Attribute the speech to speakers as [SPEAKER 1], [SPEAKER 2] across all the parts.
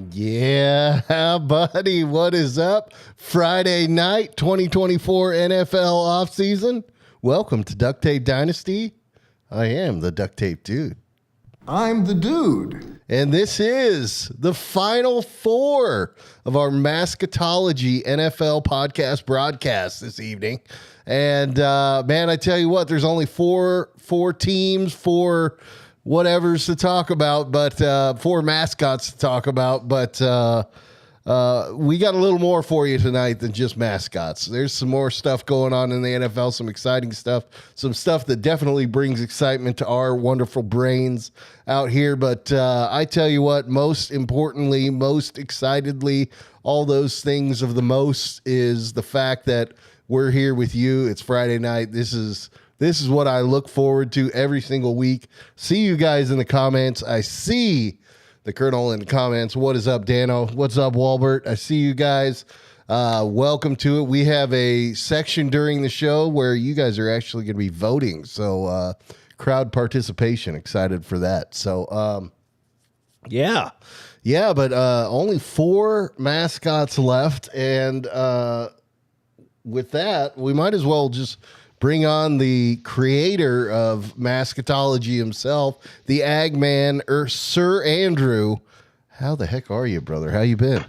[SPEAKER 1] Yeah, buddy, what is up? Friday night, 2024 NFL offseason. Welcome to Duct Tape Dynasty. I am the Duct Tape Dude.
[SPEAKER 2] I'm the dude.
[SPEAKER 1] And this is the final four of our Mascotology NFL podcast broadcast this evening. And, man, I tell you what, there's only four teams, four whatevers to talk about, but four mascots to talk about. But we got a little more for you tonight than just mascots. There's some more stuff going on in the NFL, some exciting stuff, some stuff that definitely brings excitement to our wonderful brains out here. But I tell you what, most importantly, most excitedly, all those things of the most is the fact that we're here with you. It's Friday night. This is what I look forward to every single week. See you guys in the comments. I see the Colonel in the comments. What is up, Dano? What's up, Walbert? I see you guys. Welcome to it. We have a section during the show where you guys are actually going to be voting. So crowd participation. Excited for that. So, yeah, but only four mascots left. And with that, we might as well just bring on the creator of Mascotology himself, the Ag Man, Sir Andrew. How the heck are you, brother? How you been?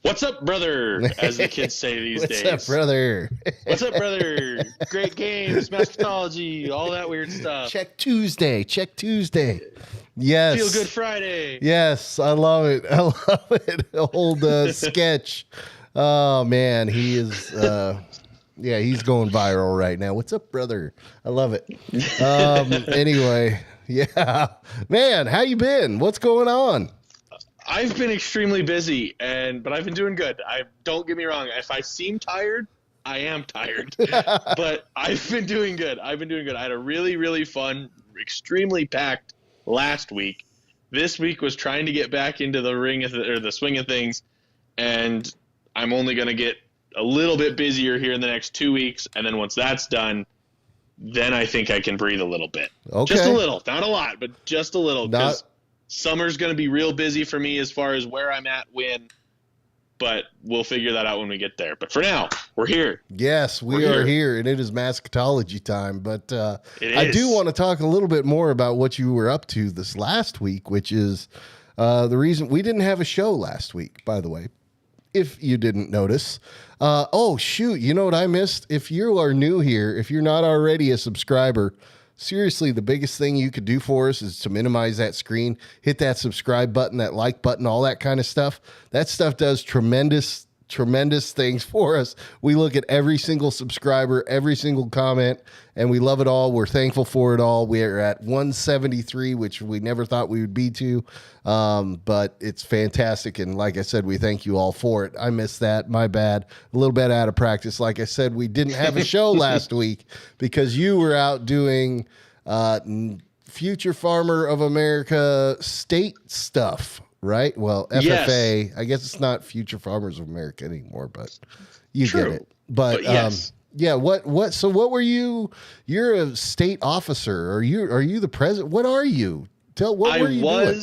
[SPEAKER 3] What's up, brother? As the kids say these days.
[SPEAKER 1] What's up, brother?
[SPEAKER 3] What's up, brother? Great games, Mascotology, all that weird stuff.
[SPEAKER 1] Check Tuesday. Yes.
[SPEAKER 3] Feel Good Friday.
[SPEAKER 1] Yes, I love it. Old sketch. Oh, man, he is... yeah, he's going viral right now. What's up, brother? I love it. Anyway, yeah. Man, how you been? What's going on?
[SPEAKER 3] I've been extremely busy, but I've been doing good. Don't get me wrong. If I seem tired, I am tired. But I've been doing good. I had a really, really fun, extremely packed last week. This week was trying to get back into the swing of things, and I'm only going to get a little bit busier here in the next 2 weeks, and then once that's done, then I think I can breathe a little bit.
[SPEAKER 1] Okay.
[SPEAKER 3] Just a little, not a lot, but just a little, because summer's going to be real busy for me as far as where I'm at when, but we'll figure that out when we get there. But for now, we're here.
[SPEAKER 1] Yes, we are here, and it is Mascotology time, but I do want to talk a little bit more about what you were up to this last week, which is the reason we didn't have a show last week, by the way, if you didn't notice. Oh, shoot. You know what I missed? If you are new here, if you're not already a subscriber, seriously, the biggest thing you could do for us is to minimize that screen, hit that subscribe button, that like button, all that kind of stuff. That stuff does tremendous things for us. We look at every single subscriber, every single comment, and we love it all. We're thankful for it all. We are at 173, which we never thought we would be to, but it's fantastic. And like I said, we thank you all for it. I missed that. My bad. A little bit out of practice. Like I said, we didn't have a show last week because you were out doing Future Farmer of America state stuff. Right? Well, FFA, yes. I guess it's not Future Farmers of America anymore, but you get it. But
[SPEAKER 3] yes.
[SPEAKER 1] Yeah, so what were you? You're a state officer. Are you the president? What are you? What were you doing?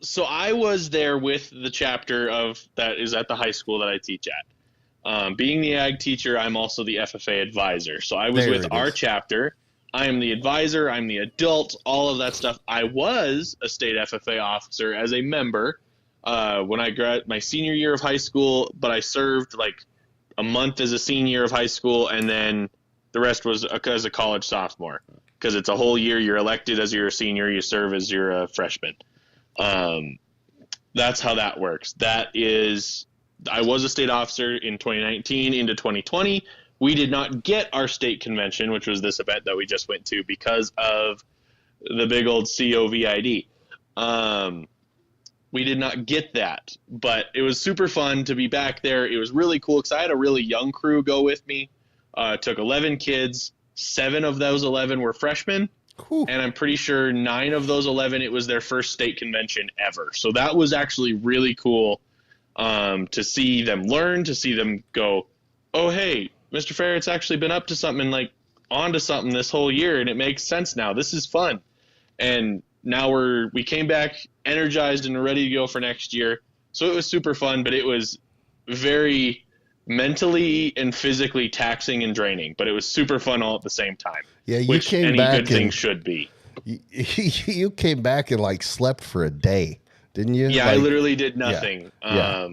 [SPEAKER 3] So I was there with the chapter that is at the high school that I teach at. Being the ag teacher, I'm also the FFA advisor. So I was with our chapter. I am the advisor, I'm the adult, all of that stuff. I was a state FFA officer as a member when I graduated my senior year of high school, but I served like a month as a senior of high school, and then the rest was as a college sophomore, because it's a whole year. You're elected as you're a senior, you serve as you're a freshman. That's how that works. I was a state officer in 2019 into 2020. We did not get our state convention, which was this event that we just went to, because of the big old COVID. We did not get that, but it was super fun to be back there. It was really cool because I had a really young crew go with me. Took 11 kids. 7 of those 11 were freshmen. Whew. And I'm pretty sure 9 of those 11, it was their first state convention ever. So that was actually really cool to see them learn, to see them go, oh, hey, Mr. Ferret's actually been up to something, like onto something this whole year, and it makes sense now. This is fun. And now we came back energized and ready to go for next year. So it was super fun, but it was very mentally and physically taxing and draining, but it was super fun all at the same time.
[SPEAKER 1] Yeah, you
[SPEAKER 3] which
[SPEAKER 1] came
[SPEAKER 3] any
[SPEAKER 1] back
[SPEAKER 3] good thing should be.
[SPEAKER 1] You came back and like slept for a day, didn't you?
[SPEAKER 3] Yeah,
[SPEAKER 1] like,
[SPEAKER 3] I literally did nothing.
[SPEAKER 1] Yeah.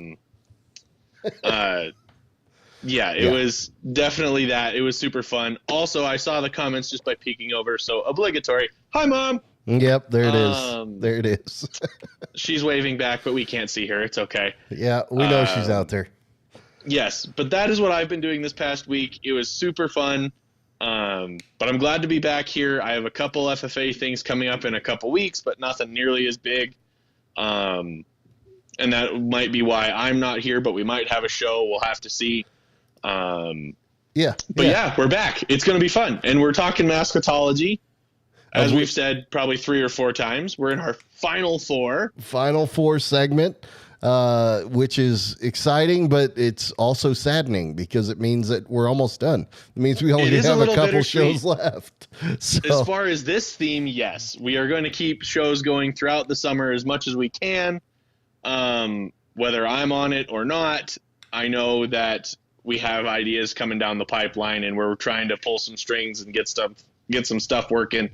[SPEAKER 3] It was definitely that. It was super fun. Also, I saw the comments just by peeking over, so obligatory. Hi, Mom.
[SPEAKER 1] Yep, there it is. There it is.
[SPEAKER 3] She's waving back, but we can't see her. It's okay.
[SPEAKER 1] Yeah, we know she's out there.
[SPEAKER 3] Yes, but that is what I've been doing this past week. It was super fun. But I'm glad to be back here. I have a couple FFA things coming up in a couple weeks, but nothing nearly as big. And that might be why I'm not here, but we might have a show. We'll have to see. Yeah, we're back. It's going to be fun. And we're talking mascotology. As we've said probably 3 or 4 times, we're in our final 4.
[SPEAKER 1] Final 4 segment, which is exciting, but it's also saddening because it means that we're almost done. It means we only have a couple shows left. So.
[SPEAKER 3] As far as this theme, yes, we are going to keep shows going throughout the summer as much as we can. Whether I'm on it or not, I know that we have ideas coming down the pipeline, and we're trying to pull some strings and get some stuff working.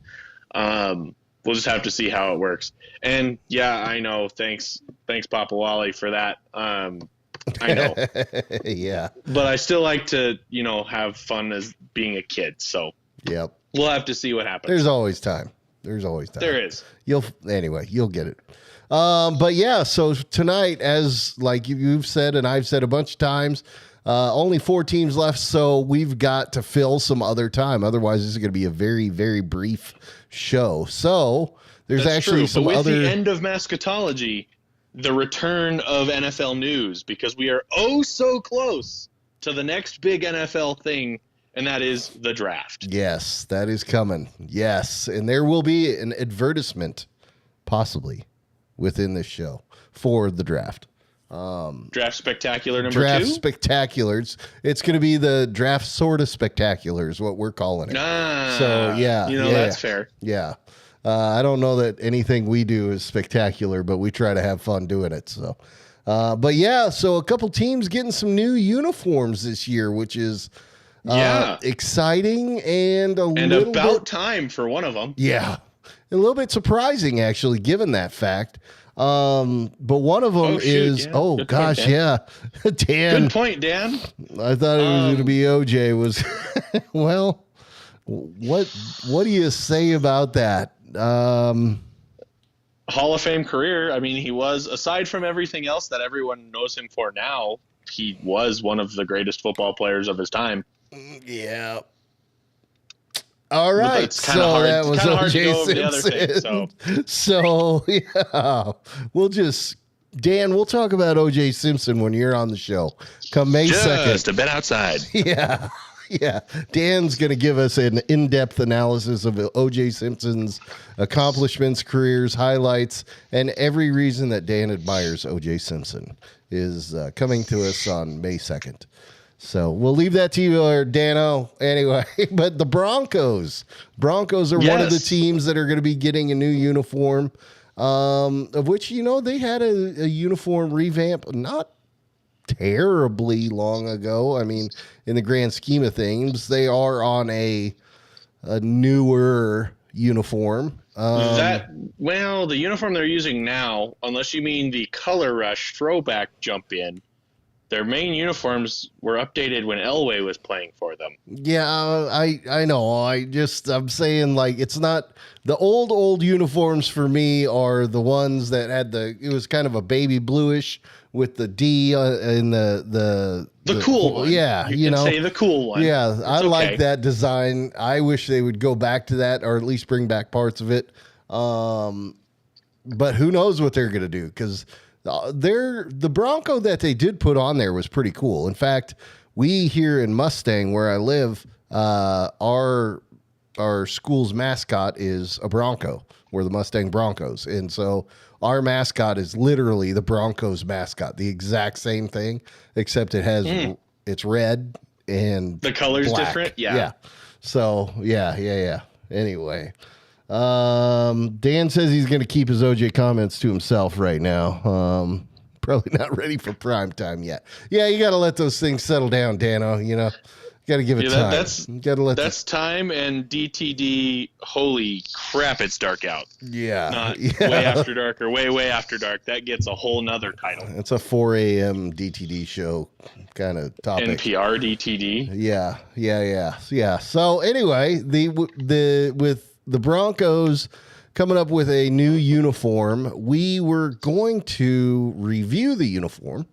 [SPEAKER 3] We'll just have to see how it works. And yeah, I know. Thanks, Papa Wally, for that. I know.
[SPEAKER 1] Yeah.
[SPEAKER 3] But I still like to, have fun as being a kid. So
[SPEAKER 1] yep.
[SPEAKER 3] We'll have to see what happens.
[SPEAKER 1] There's always time. There is. You'll get it. But yeah, so tonight, as like you've said and I've said a bunch of times, only 4 teams left, so we've got to fill some other time. Otherwise, this is going to be a very, very brief show. So there's
[SPEAKER 3] That's
[SPEAKER 1] actually
[SPEAKER 3] true.
[SPEAKER 1] some
[SPEAKER 3] but with
[SPEAKER 1] other.
[SPEAKER 3] The end of Mascotology, the return of NFL news, because we are so close to the next big NFL thing, and that is the draft.
[SPEAKER 1] Yes, that is coming. Yes, and there will be an advertisement, possibly, within this show for the draft.
[SPEAKER 3] Draft Spectacular number 2?
[SPEAKER 1] Draft Spectaculars. It's going to be the Draft Sorta Spectacular is what we're calling it. So, yeah.
[SPEAKER 3] That's fair.
[SPEAKER 1] Yeah. I don't know that anything we do is spectacular, but we try to have fun doing it. So, but yeah, so a couple teams getting some new uniforms this year, which is exciting and
[SPEAKER 3] about time for one of them.
[SPEAKER 1] Yeah. A little bit surprising, actually, given that fact. But one of them is good gosh, point, Dan. Dan.
[SPEAKER 3] Good point, Dan.
[SPEAKER 1] I thought it was going to be OJ. Was well, what do you say about that?
[SPEAKER 3] Hall of Fame career. I mean, he was, aside from everything else that everyone knows him for now, he was one of the greatest football players of his time.
[SPEAKER 1] Yeah. All right,
[SPEAKER 3] it's kind of hard.
[SPEAKER 1] That was
[SPEAKER 3] hard to go over
[SPEAKER 1] the
[SPEAKER 3] other thing.
[SPEAKER 1] So yeah, we'll talk about O.J. Simpson when you're on the show. Come May 2nd.
[SPEAKER 3] Just a bit outside.
[SPEAKER 1] Yeah. Dan's going to give us an in-depth analysis of O.J. Simpson's accomplishments, careers, highlights, and every reason that Dan admires O.J. Simpson is coming to us on May 2nd. So we'll leave that to you, Dano. Anyway, but the Broncos are one of the teams that are going to be getting a new uniform, of which, they had a uniform revamp not terribly long ago. I mean, in the grand scheme of things, they are on a newer uniform.
[SPEAKER 3] The uniform they're using now, unless you mean the Color Rush throwback jump in, their main uniforms were updated when Elway was playing for them.
[SPEAKER 1] Yeah, I know. I'm saying, like, it's not the old uniforms for me are the ones that had it was kind of a baby bluish with the D in the
[SPEAKER 3] cool one.
[SPEAKER 1] Yeah,
[SPEAKER 3] you can say the cool one.
[SPEAKER 1] Yeah,
[SPEAKER 3] it's
[SPEAKER 1] I like that design. I wish they would go back to that or at least bring back parts of it. But who knows what they're going to do, because the Bronco that they did put on there was pretty cool. In fact, we here in Mustang, where I live, our school's mascot is a Bronco. We're the Mustang Broncos. And so our mascot is literally the Broncos mascot, the exact same thing, except it has it's red and
[SPEAKER 3] the color's
[SPEAKER 1] black.
[SPEAKER 3] different. Yeah.
[SPEAKER 1] So yeah. Anyway, Dan says he's going to keep his OJ comments to himself right now. Probably not ready for prime time yet. Yeah, you got to let those things settle down, Dano. You know, got to give it time.
[SPEAKER 3] That's time and DTD. Holy crap, it's dark out.
[SPEAKER 1] Yeah.
[SPEAKER 3] Way after dark or way after dark. That gets a whole nother title.
[SPEAKER 1] It's a 4 a.m. DTD show kind of topic.
[SPEAKER 3] NPR DTD.
[SPEAKER 1] Yeah. So anyway, with the Broncos coming up with a new uniform, we were going to review the uniform,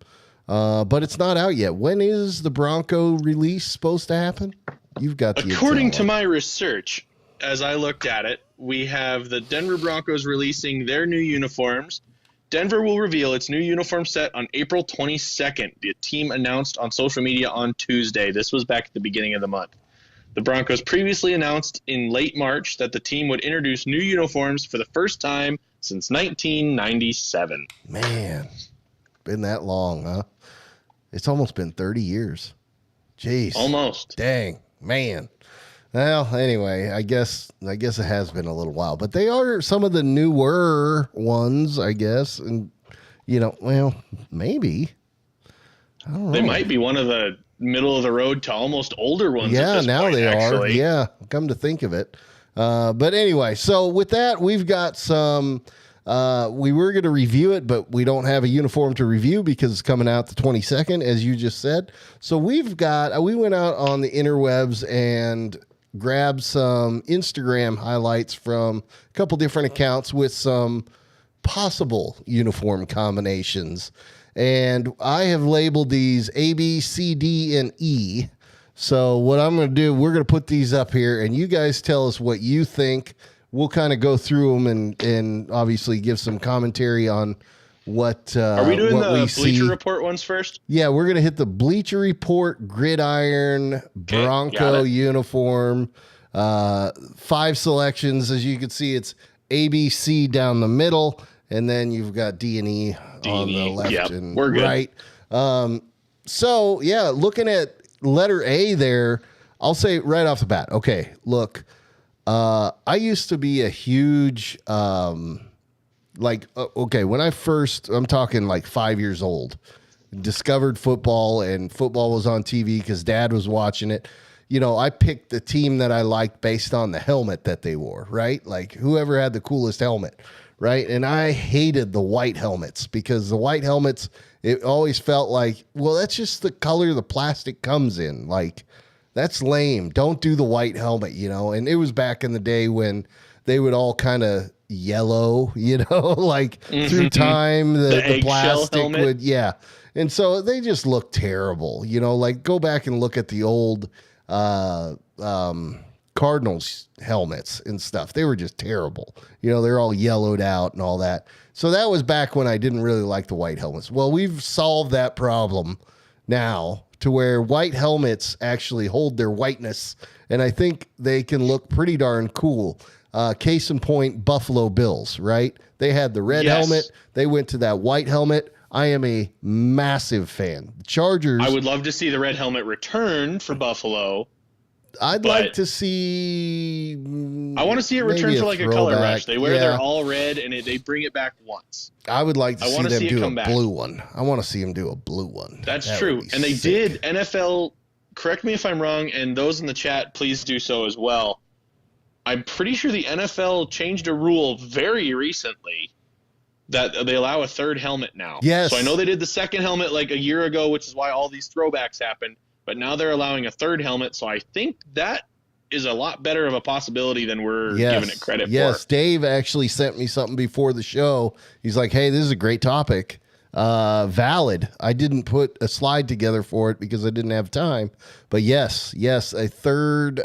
[SPEAKER 1] but it's not out yet. When is the Bronco release supposed to happen? You've got the
[SPEAKER 3] According to my research, as I looked at it, we have the Denver Broncos releasing their new uniforms. Denver will reveal its new uniform set on April 22nd. The team announced on social media on Tuesday. This was back at the beginning of the month. The Broncos previously announced in late March that the team would introduce new uniforms for the first time since 1997.
[SPEAKER 1] Man, been that long, huh? It's almost been 30 years. Jeez.
[SPEAKER 3] Almost.
[SPEAKER 1] Dang, man. Well, anyway, I guess it has been a little while, but they are some of the newer ones, I guess. And, well, maybe. I don't know.
[SPEAKER 3] They might be one of the middle of the road to almost older ones.
[SPEAKER 1] Yeah, now
[SPEAKER 3] point,
[SPEAKER 1] they
[SPEAKER 3] actually.
[SPEAKER 1] are. Yeah, come to think of it. But anyway, so with that, we've got some. We were going to review it, but we don't have a uniform to review because it's coming out the 22nd, as you just said. So we went out on the interwebs and grabbed some Instagram highlights from a couple different accounts with some possible uniform combinations. And I have labeled these A, B, C, D, and E. So what I'm going to do, we're going to put these up here, and you guys tell us what you think. We'll kind of go through them and obviously give some commentary on what
[SPEAKER 3] Are we doing the Bleacher
[SPEAKER 1] see.
[SPEAKER 3] Report ones first?
[SPEAKER 1] Yeah, we're going to hit the Bleacher Report Gridiron Bronco uniform. 5 selections. As you can see, it's A, B, C down the middle. And then you've got D and E on the left and
[SPEAKER 3] we're good.
[SPEAKER 1] right. So, yeah, looking at letter A there, I'll say right off the bat, okay, look, I used to be a huge, when I'm talking like 5 years old, discovered football, and football was on TV because Dad was watching it. I picked the team that I liked based on the helmet that they wore, right? Like whoever had the coolest helmet. Right. And I hated the white helmets because the white helmets, it always felt like, well, that's just the color the plastic comes in. Like, that's lame. Don't do the white helmet, And it was back in the day when they would all kind of yellow, like through time, the plastic would, yeah. And so they just look terrible, like go back and look at the old Cardinals helmets and stuff. They were just terrible. They're all yellowed out and all that. So that was back when I didn't really like the white helmets. Well, we've solved that problem now to where white helmets actually hold their whiteness, and I think they can look pretty darn cool. Case in point, Buffalo Bills, right? They had the red helmet. They went to that white helmet. I am a massive fan. The Chargers.
[SPEAKER 3] I would love to see the red helmet returned for Buffalo.
[SPEAKER 1] I'd like to see.
[SPEAKER 3] I want to see it return for like a color rush. They wear their all red and they bring it back once.
[SPEAKER 1] I would like to see them do a blue one. I want to see them do a blue one.
[SPEAKER 3] That's true. And they did. NFL, correct me if I'm wrong, and those in the chat, please do so as well. I'm pretty sure the NFL changed a rule very recently that they allow a third helmet now.
[SPEAKER 1] Yes.
[SPEAKER 3] So I know they did the second helmet like a year ago, which is why all these throwbacks happened. But now they're allowing a third helmet, so I think that is a lot better of a possibility than we're giving it credit for.
[SPEAKER 1] Yes, Dave actually sent me something before the show. He's like, hey, this is a great topic. Valid. I didn't put a slide together for it because I didn't have time. But yes, a third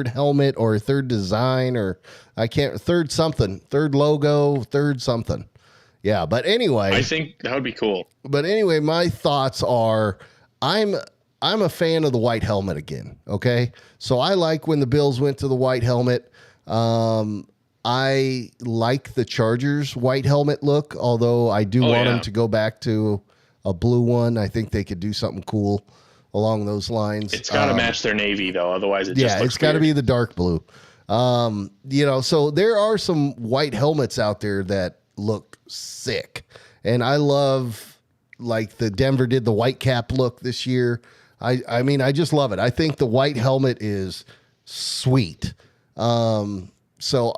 [SPEAKER 1] helmet or a third design or third logo, third something. Yeah, but anyway.
[SPEAKER 3] I think that would be cool.
[SPEAKER 1] But anyway, my thoughts are I'm a fan of the white helmet again. Okay. So I like when the Bills went to the white helmet. I like the Chargers white helmet look, although I do want them to go back to a blue one. I think they could do something cool along those lines.
[SPEAKER 3] It's got to match their navy though. Otherwise it just looks
[SPEAKER 1] it's got to be the dark blue. So there are some white helmets out there that look sick, and I love like the Denver did the white cap look this year. I mean, I just love it. I think the white helmet is sweet. So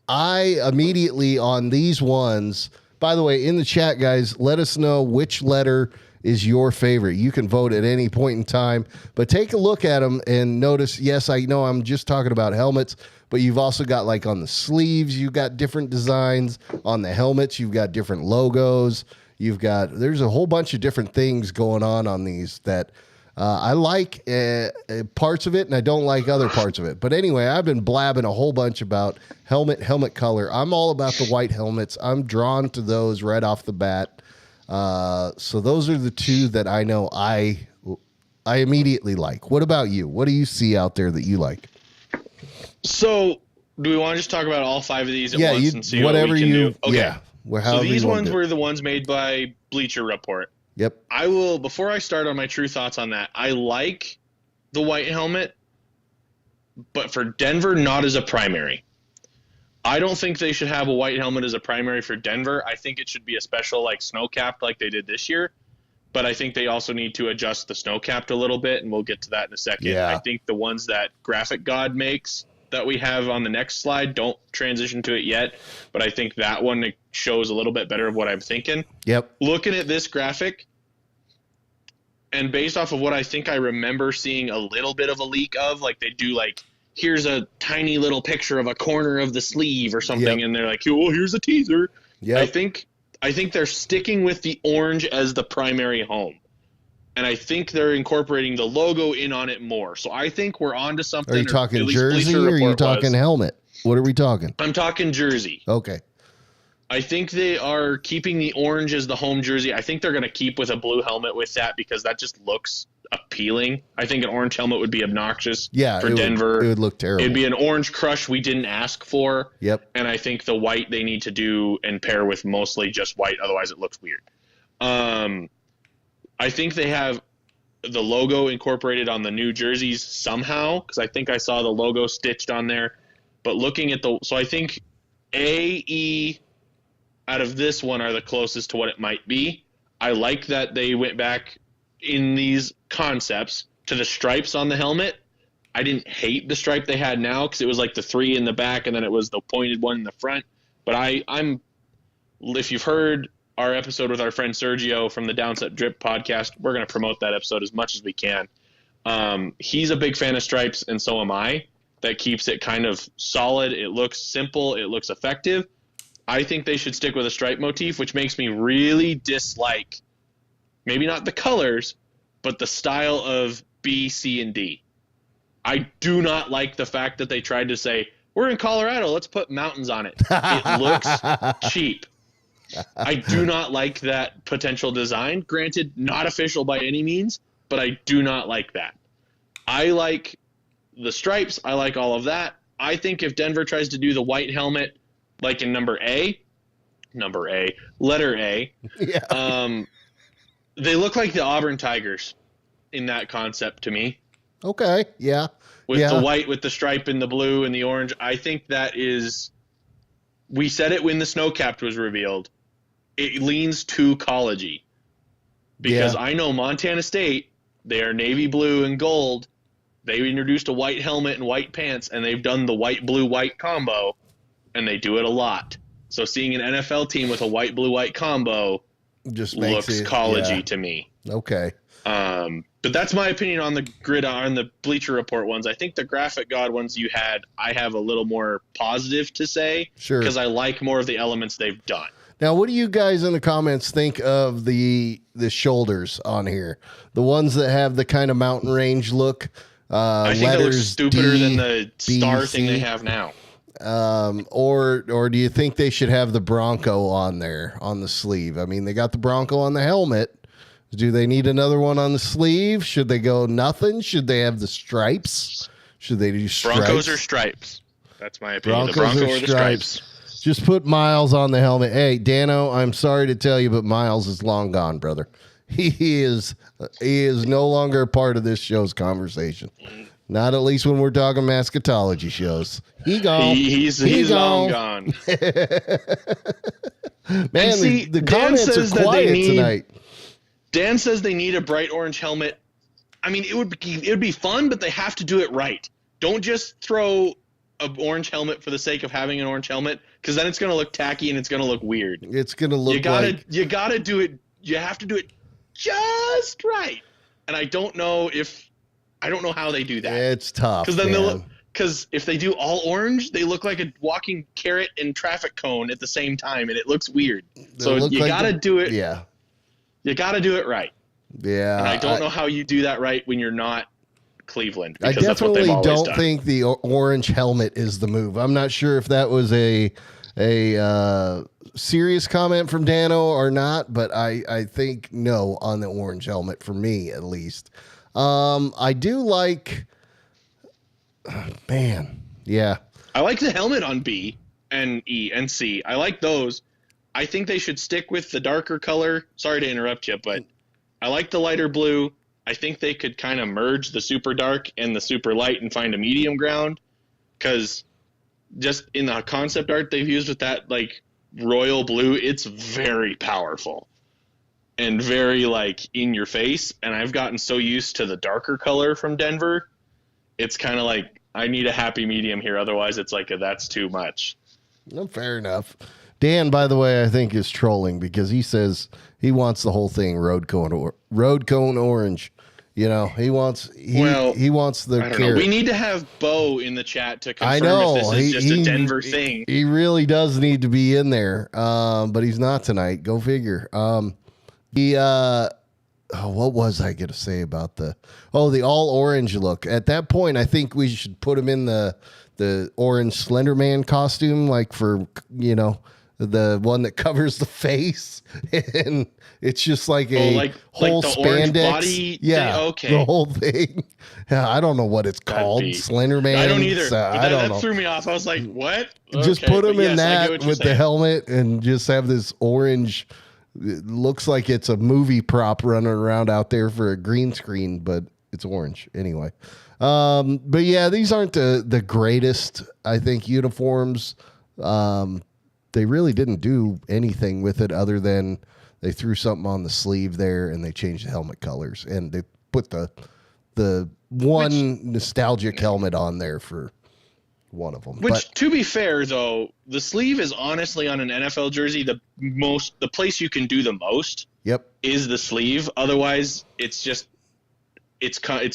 [SPEAKER 1] I immediately on these ones, by the way, in the chat, guys, let us know which letter is your favorite. You can vote at any point in time, but take a look at them and notice, yes, I know I'm just talking about helmets, but you've also got like on the sleeves, you've got different designs. On the helmets, you've got different logos. There's a whole bunch of different things going on these that I like parts of it, and I don't like other parts of it. But anyway, I've been blabbing a whole bunch about helmet color. I'm all about the white helmets. I'm drawn to those right off the bat. So those are the two that I know I immediately like. What about you? What do you see out there that you like?
[SPEAKER 3] So do we want to just talk about all 5 of these at once and see
[SPEAKER 1] whatever
[SPEAKER 3] what we can do? Okay.
[SPEAKER 1] Yeah.
[SPEAKER 3] So these ones were the ones made by Bleacher Report.
[SPEAKER 1] Yep.
[SPEAKER 3] I will, before I start on my true thoughts on that, I like the white helmet, but for Denver, not as a primary. I don't think they should have a white helmet as a primary for Denver. I think it should be a special like snow capped like they did this year. But I think they also need to adjust the snow capped a little bit, and we'll get to that in a second.
[SPEAKER 1] Yeah.
[SPEAKER 3] I think the ones that Graphic God makes that we have on the next slide, don't transition to it yet, but I think that one shows a little bit better of what I'm thinking.
[SPEAKER 1] Yep.
[SPEAKER 3] Looking at this graphic, and based off of what I think I remember seeing a little bit of a leak of, like they do like, here's a tiny little picture of a corner of the sleeve or something,
[SPEAKER 1] Yep.
[SPEAKER 3] and they're like, oh, here's a teaser.
[SPEAKER 1] Yeah.
[SPEAKER 3] I think they're sticking with the orange as the primary home. And I think they're incorporating the logo in on it more. So I think we're on to something.
[SPEAKER 1] Are you talking jersey or are you talking helmet? What are we talking?
[SPEAKER 3] I'm talking jersey.
[SPEAKER 1] Okay.
[SPEAKER 3] I think they are keeping the orange as the home jersey. I think they're going to keep with a blue helmet with that because that just looks appealing. I think an orange helmet would be obnoxious for Denver.
[SPEAKER 1] It would look terrible.
[SPEAKER 3] It'd be an orange crush we didn't ask for.
[SPEAKER 1] Yep.
[SPEAKER 3] And I think the white they need to do and pair with mostly just white. Otherwise it looks weird. I think they have the logo incorporated on the new jerseys somehow, because I think I saw the logo stitched on there. But looking at so I think A, E out of this one are the closest to what it might be. I like that they went back in these concepts to the stripes on the helmet. I didn't hate the stripe they had now because it was like the 3 in the back and then it was the pointed one in the front. But I'm if you've heard our episode with our friend Sergio from the Downset Drip podcast, we're going to promote that episode as much as we can. He's a big fan of stripes, and so am I. That keeps it kind of solid. It looks simple. It looks effective. I think they should stick with a stripe motif, which makes me really dislike, maybe not the colors, but the style of B, C, and D. I do not like the fact that they tried to say, we're in Colorado, let's put mountains on it. It looks cheap. I do not like that potential design. Granted, not official by any means, but I do not like that. I like the stripes. I like all of that. I think if Denver tries to do the white helmet, like in letter A,
[SPEAKER 1] Yeah.
[SPEAKER 3] They look like the Auburn Tigers in that concept to me.
[SPEAKER 1] Okay. Yeah.
[SPEAKER 3] With the white, with the stripe and the blue and the orange. I think that is, we said it when the snow capped was revealed. It leans too college-y. Because I know Montana State, they are navy blue and gold. They introduced a white helmet and white pants, and they've done the white, blue, white combo, and they do it a lot. So seeing an NFL team with a white, blue, white combo
[SPEAKER 1] just
[SPEAKER 3] looks college-y to me.
[SPEAKER 1] Okay.
[SPEAKER 3] But that's my opinion on the on the Bleacher Report ones. I think the Graphic God ones you had, I have a little more positive to say.
[SPEAKER 1] Sure.
[SPEAKER 3] Because I like more of the elements they've done.
[SPEAKER 1] Now, what do you guys in the comments think of the shoulders on here? The ones that have the kind of mountain range look.
[SPEAKER 3] I think it looks stupider than the star thing they have now.
[SPEAKER 1] Or do you think they should have the Bronco on there on the sleeve? I mean, they got the Bronco on the helmet. Do they need another one on the sleeve? Should they go nothing? Should they have the stripes? Should they do stripes?
[SPEAKER 3] Broncos or stripes? That's my opinion. The Bronco or the stripes.
[SPEAKER 1] Just put Miles on the helmet. Hey, Dano, I'm sorry to tell you, but Miles is long gone, brother. He is no longer a part of this show's conversation. Not at least when we're talking Mascotology shows. He's
[SPEAKER 3] long gone.
[SPEAKER 1] Man,
[SPEAKER 3] see,
[SPEAKER 1] the
[SPEAKER 3] Dan
[SPEAKER 1] comments
[SPEAKER 3] says
[SPEAKER 1] are
[SPEAKER 3] that
[SPEAKER 1] quiet
[SPEAKER 3] they need,
[SPEAKER 1] tonight.
[SPEAKER 3] Dan says they need a bright orange helmet. I mean, it would be fun, but they have to do it right. Don't just throw an orange helmet for the sake of having an orange helmet, because then it's going to look tacky and it's going to look weird.
[SPEAKER 1] It's going to look
[SPEAKER 3] you gotta do it. You have to do it just right. And I don't know how they do that.
[SPEAKER 1] It's tough.
[SPEAKER 3] Because if they do all orange, they look like a walking carrot and traffic cone at the same time, and it looks weird. So you gotta do it.
[SPEAKER 1] Yeah.
[SPEAKER 3] You gotta do it right.
[SPEAKER 1] Yeah.
[SPEAKER 3] And I don't know how you do that right when you're not Cleveland.
[SPEAKER 1] I definitely don't think the orange helmet is the move. I'm not sure if that was a serious comment from Dano or not, but I think no on the orange helmet for me at least. I do like, man, yeah.
[SPEAKER 3] I like the helmet on B and E and C. I like those. I think they should stick with the darker color. Sorry to interrupt you, but I like the lighter blue. I think they could kind of merge the super dark and the super light and find a medium ground, because just in the concept art they've used with that like royal blue, it's very powerful and very like in your face. And I've gotten so used to the darker color from Denver. It's kind of like I need a happy medium here. Otherwise it's like that's too much.
[SPEAKER 1] No, fair enough. Dan, by the way, I think is trolling because he says he wants the whole thing road cone orange. You know, he wants the carrot.
[SPEAKER 3] We need to have Bo in the chat to confirm if this is just a Denver thing.
[SPEAKER 1] He really does need to be in there, but he's not tonight. Go figure. What was I going to say about the all orange look? At that point, I think we should put him in the orange Slender Man costume, like for, you know, the one that covers the face, and it's just like whole
[SPEAKER 3] the
[SPEAKER 1] spandex
[SPEAKER 3] body
[SPEAKER 1] thing? Okay, the whole thing. Yeah, I don't know what it's called. Slender Man.
[SPEAKER 3] I don't either.
[SPEAKER 1] That
[SPEAKER 3] threw me off. I was like, what?
[SPEAKER 1] Just put him in that with the helmet and just have this orange. It looks like it's a movie prop running around out there for a green screen, but it's orange anyway. But yeah, these aren't the greatest, I think, uniforms. They really didn't do anything with it other than they threw something on the sleeve there and they changed the helmet colors and they put the nostalgic helmet on there for one of them.
[SPEAKER 3] To be fair though, the sleeve is honestly on an NFL jersey the place you can do the most.
[SPEAKER 1] Yep.
[SPEAKER 3] Is the sleeve. Otherwise, it's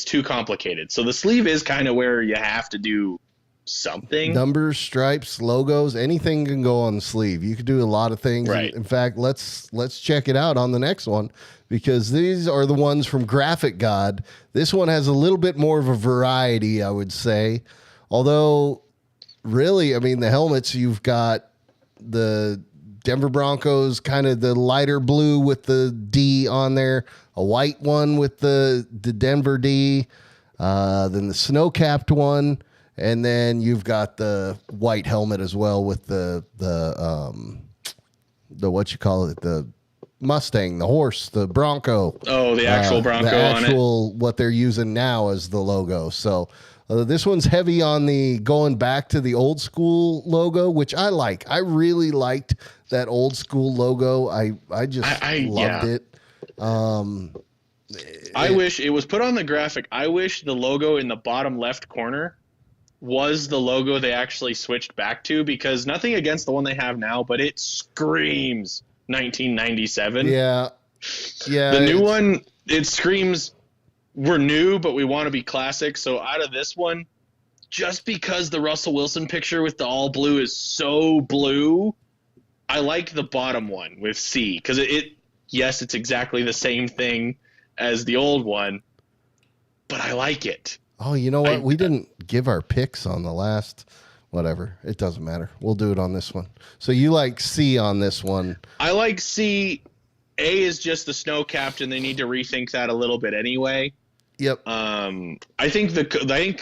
[SPEAKER 3] too complicated. So the sleeve is kind of where you have to do something.
[SPEAKER 1] Numbers, stripes, logos, anything can go on the sleeve. You could do a lot of things.
[SPEAKER 3] Right.
[SPEAKER 1] In fact, let's check it out on the next one, because these are the ones from Graphic God. This one has a little bit more of a variety, I would say. Although, really, I mean, the helmets, you've got the Denver Broncos, kind of the lighter blue with the D on there, a white one with the Denver D, then the snow-capped one, and then you've got the white helmet as well with the what you call it, the Mustang, the horse, the Bronco.
[SPEAKER 3] Oh, the actual Bronco on it.
[SPEAKER 1] What they're using now as the logo. So this one's heavy on the going back to the old school logo, which I like. I really liked that old school logo. I loved it.
[SPEAKER 3] I wish it was put on the graphic. I wish the logo in the bottom left corner was the logo they actually switched back to, because nothing against the one they have now, but it screams 1997.
[SPEAKER 1] Yeah.
[SPEAKER 3] The new one, it screams we're new, but we want to be classic. So out of this one, just because the Russell Wilson picture with the all blue is so blue, I like the bottom one with C, because yes, it's exactly the same thing as the old one, but I like it.
[SPEAKER 1] Oh, you know what? We didn't give our picks on the last, whatever. It doesn't matter. We'll do it on this one. So you like C on this one.
[SPEAKER 3] I like C. A is just the snow capped, and they need to rethink that a little bit anyway.
[SPEAKER 1] Yep.
[SPEAKER 3] I think the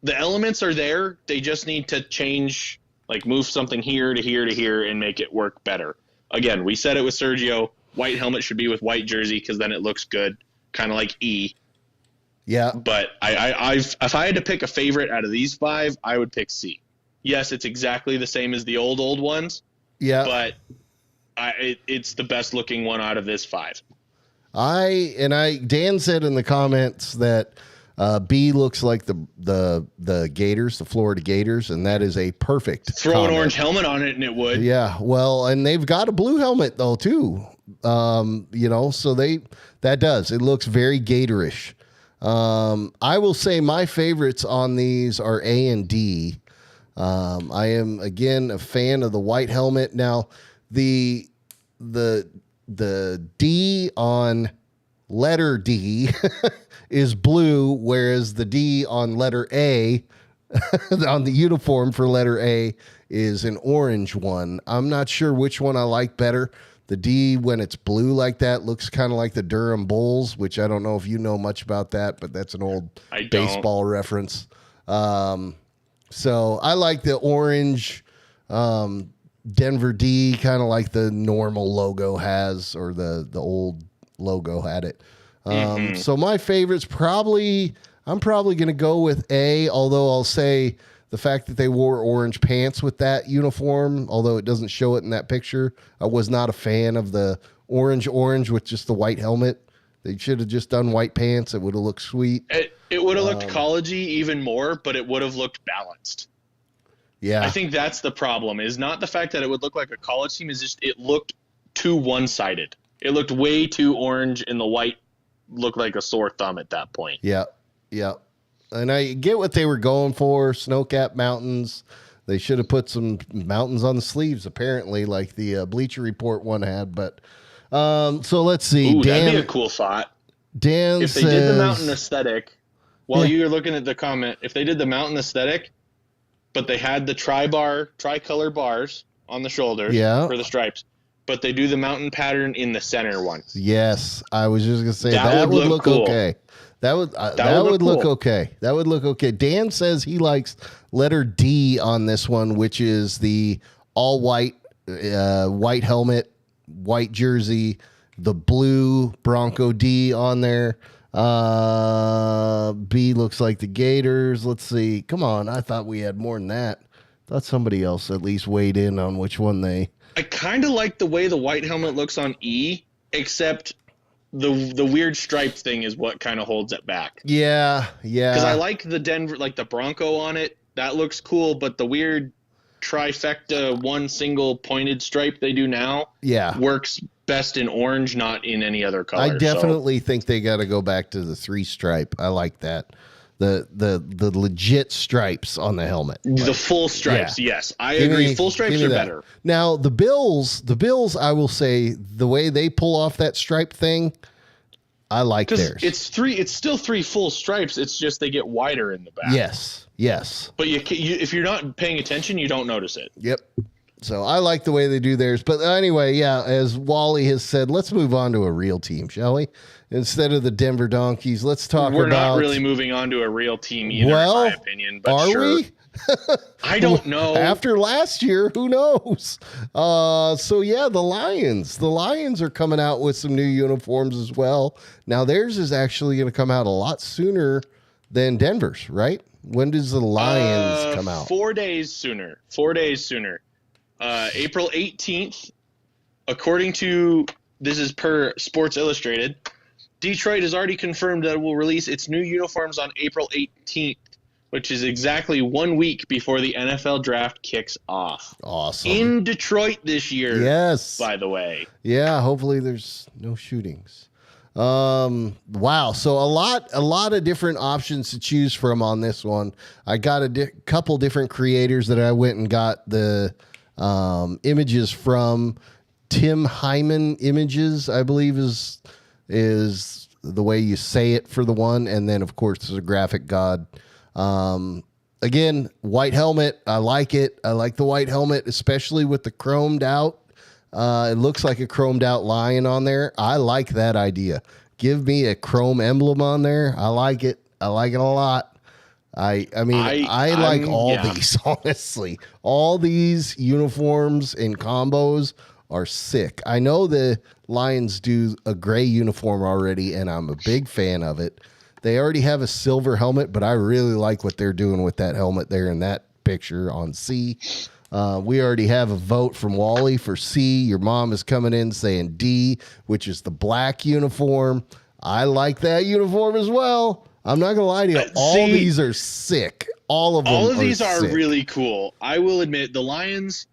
[SPEAKER 3] elements are there. They just need to change, like move something here to here to here and make it work better. Again, we said it with Sergio. White helmet should be with white jersey, because then it looks good, kind of like E.
[SPEAKER 1] Yeah.
[SPEAKER 3] But if I had to pick a favorite out of these five, I would pick C. Yes, it's exactly the same as the old ones.
[SPEAKER 1] Yeah.
[SPEAKER 3] But it's the best looking one out of this five.
[SPEAKER 1] Dan said in the comments that B looks like the Gators, the Florida Gators, and that is a perfect
[SPEAKER 3] Throw
[SPEAKER 1] comment.
[SPEAKER 3] an orange helmet on it and it would.
[SPEAKER 1] Yeah, well, and they've got a blue helmet though too. So that does. It looks very Gatorish. I will say my favorites on these are A and D. I am again a fan of the white helmet. Now, the D on letter D is blue, whereas the D on letter A on the uniform for letter A is an orange one. I'm not sure which one I like better. The D, when it's blue like that, looks kind of like the Durham Bulls, which I don't know if you know much about that, but that's an old baseball reference. So I like the orange Denver D, kind of like the normal logo has, or the old logo had it. So my favorite's I'm probably going to go with A, although I'll say the fact that they wore orange pants with that uniform, although it doesn't show it in that picture, I was not a fan of the orange with just the white helmet. They should have just done white pants. It would have looked sweet.
[SPEAKER 3] It would have looked collegey even more, but it would have looked balanced.
[SPEAKER 1] Yeah.
[SPEAKER 3] I think that's the problem, is not the fact that it would look like a college team, is just it looked too one-sided. It looked way too orange, and the white looked like a sore thumb at that point.
[SPEAKER 1] Yeah. And I get what they were going for, snow-capped mountains. They should have put some mountains on the sleeves, apparently, like the Bleacher Report one had. But so let's see.
[SPEAKER 3] Ooh, that'd be a cool thought.
[SPEAKER 1] Dan
[SPEAKER 3] if they did the mountain aesthetic, while you're looking at the comment, if they did the mountain aesthetic, but they had the tricolor bars on the shoulders for the stripes, but they do the mountain pattern in the center ones.
[SPEAKER 1] Yes, I was just gonna say that would look cool. Okay. That would look okay. That would look okay. Dan says he likes letter D on this one, which is the all white, white helmet, white jersey, the blue Bronco D on there. B looks like the Gators. Let's see. Come on. I thought we had more than that. Thought somebody else at least weighed in on which one they.
[SPEAKER 3] I kind of like the way the white helmet looks on E, except the weird stripe thing is what kind of holds it back.
[SPEAKER 1] Yeah.
[SPEAKER 3] Because I like the Denver, like the Bronco on it. That looks cool, but the weird trifecta one single pointed stripe they do now works best in orange, not in any other color.
[SPEAKER 1] I definitely think they got to go back to the 3 stripe. I like that. The legit stripes on the helmet.
[SPEAKER 3] The full stripes, yes. I agree. Full stripes are better.
[SPEAKER 1] Now, the Bills, I will say, the way they pull off that stripe thing, I like theirs.
[SPEAKER 3] It's still 3 full stripes. It's just they get wider in the back.
[SPEAKER 1] Yes. But
[SPEAKER 3] if you're not paying attention, you don't notice it.
[SPEAKER 1] Yep. So I like the way they do theirs. But anyway, as Wally has said, let's move on to a real team, shall we? Instead of the Denver Donkeys, let's talk about...
[SPEAKER 3] We're not really moving on to a real team either, in my opinion. But
[SPEAKER 1] are we?
[SPEAKER 3] I don't know.
[SPEAKER 1] After last year, who knows? The Lions. The Lions are coming out with some new uniforms as well. Now, theirs is actually going to come out a lot sooner than Denver's, right? When does the Lions come out?
[SPEAKER 3] 4 days sooner. 4 days sooner. April 18th, according to, this is per Sports Illustrated, Detroit has already confirmed that it will release its new uniforms on April 18th, which is exactly 1 week before the NFL draft kicks off.
[SPEAKER 1] Awesome.
[SPEAKER 3] In Detroit this year.
[SPEAKER 1] Yes.
[SPEAKER 3] By the way.
[SPEAKER 1] Yeah, hopefully there's no shootings. Wow. So a lot of different options to choose from on this one. I got a couple different creators that I went and got the images from. Tim Hyman Images, I believe is the way you say it for the one. And then of course there's a graphic god. Again, white helmet. I like it. I like the white helmet, especially with the chromed out. It looks like a chromed out lion on there. I like that idea. Give me a chrome emblem on there. I like it. I like it a lot. I like all these, honestly. All these uniforms and combos are sick. I know the Lions do a gray uniform already, and I'm a big fan of it. They already have a silver helmet, but I really like what they're doing with that helmet there in that picture on C. We already have a vote from Wally for C. Your mom is coming in saying D, which is the black uniform. I like that uniform as well. I'm not gonna lie to you. All these are sick. All of these are
[SPEAKER 3] sick. Really cool. I will admit the Lions.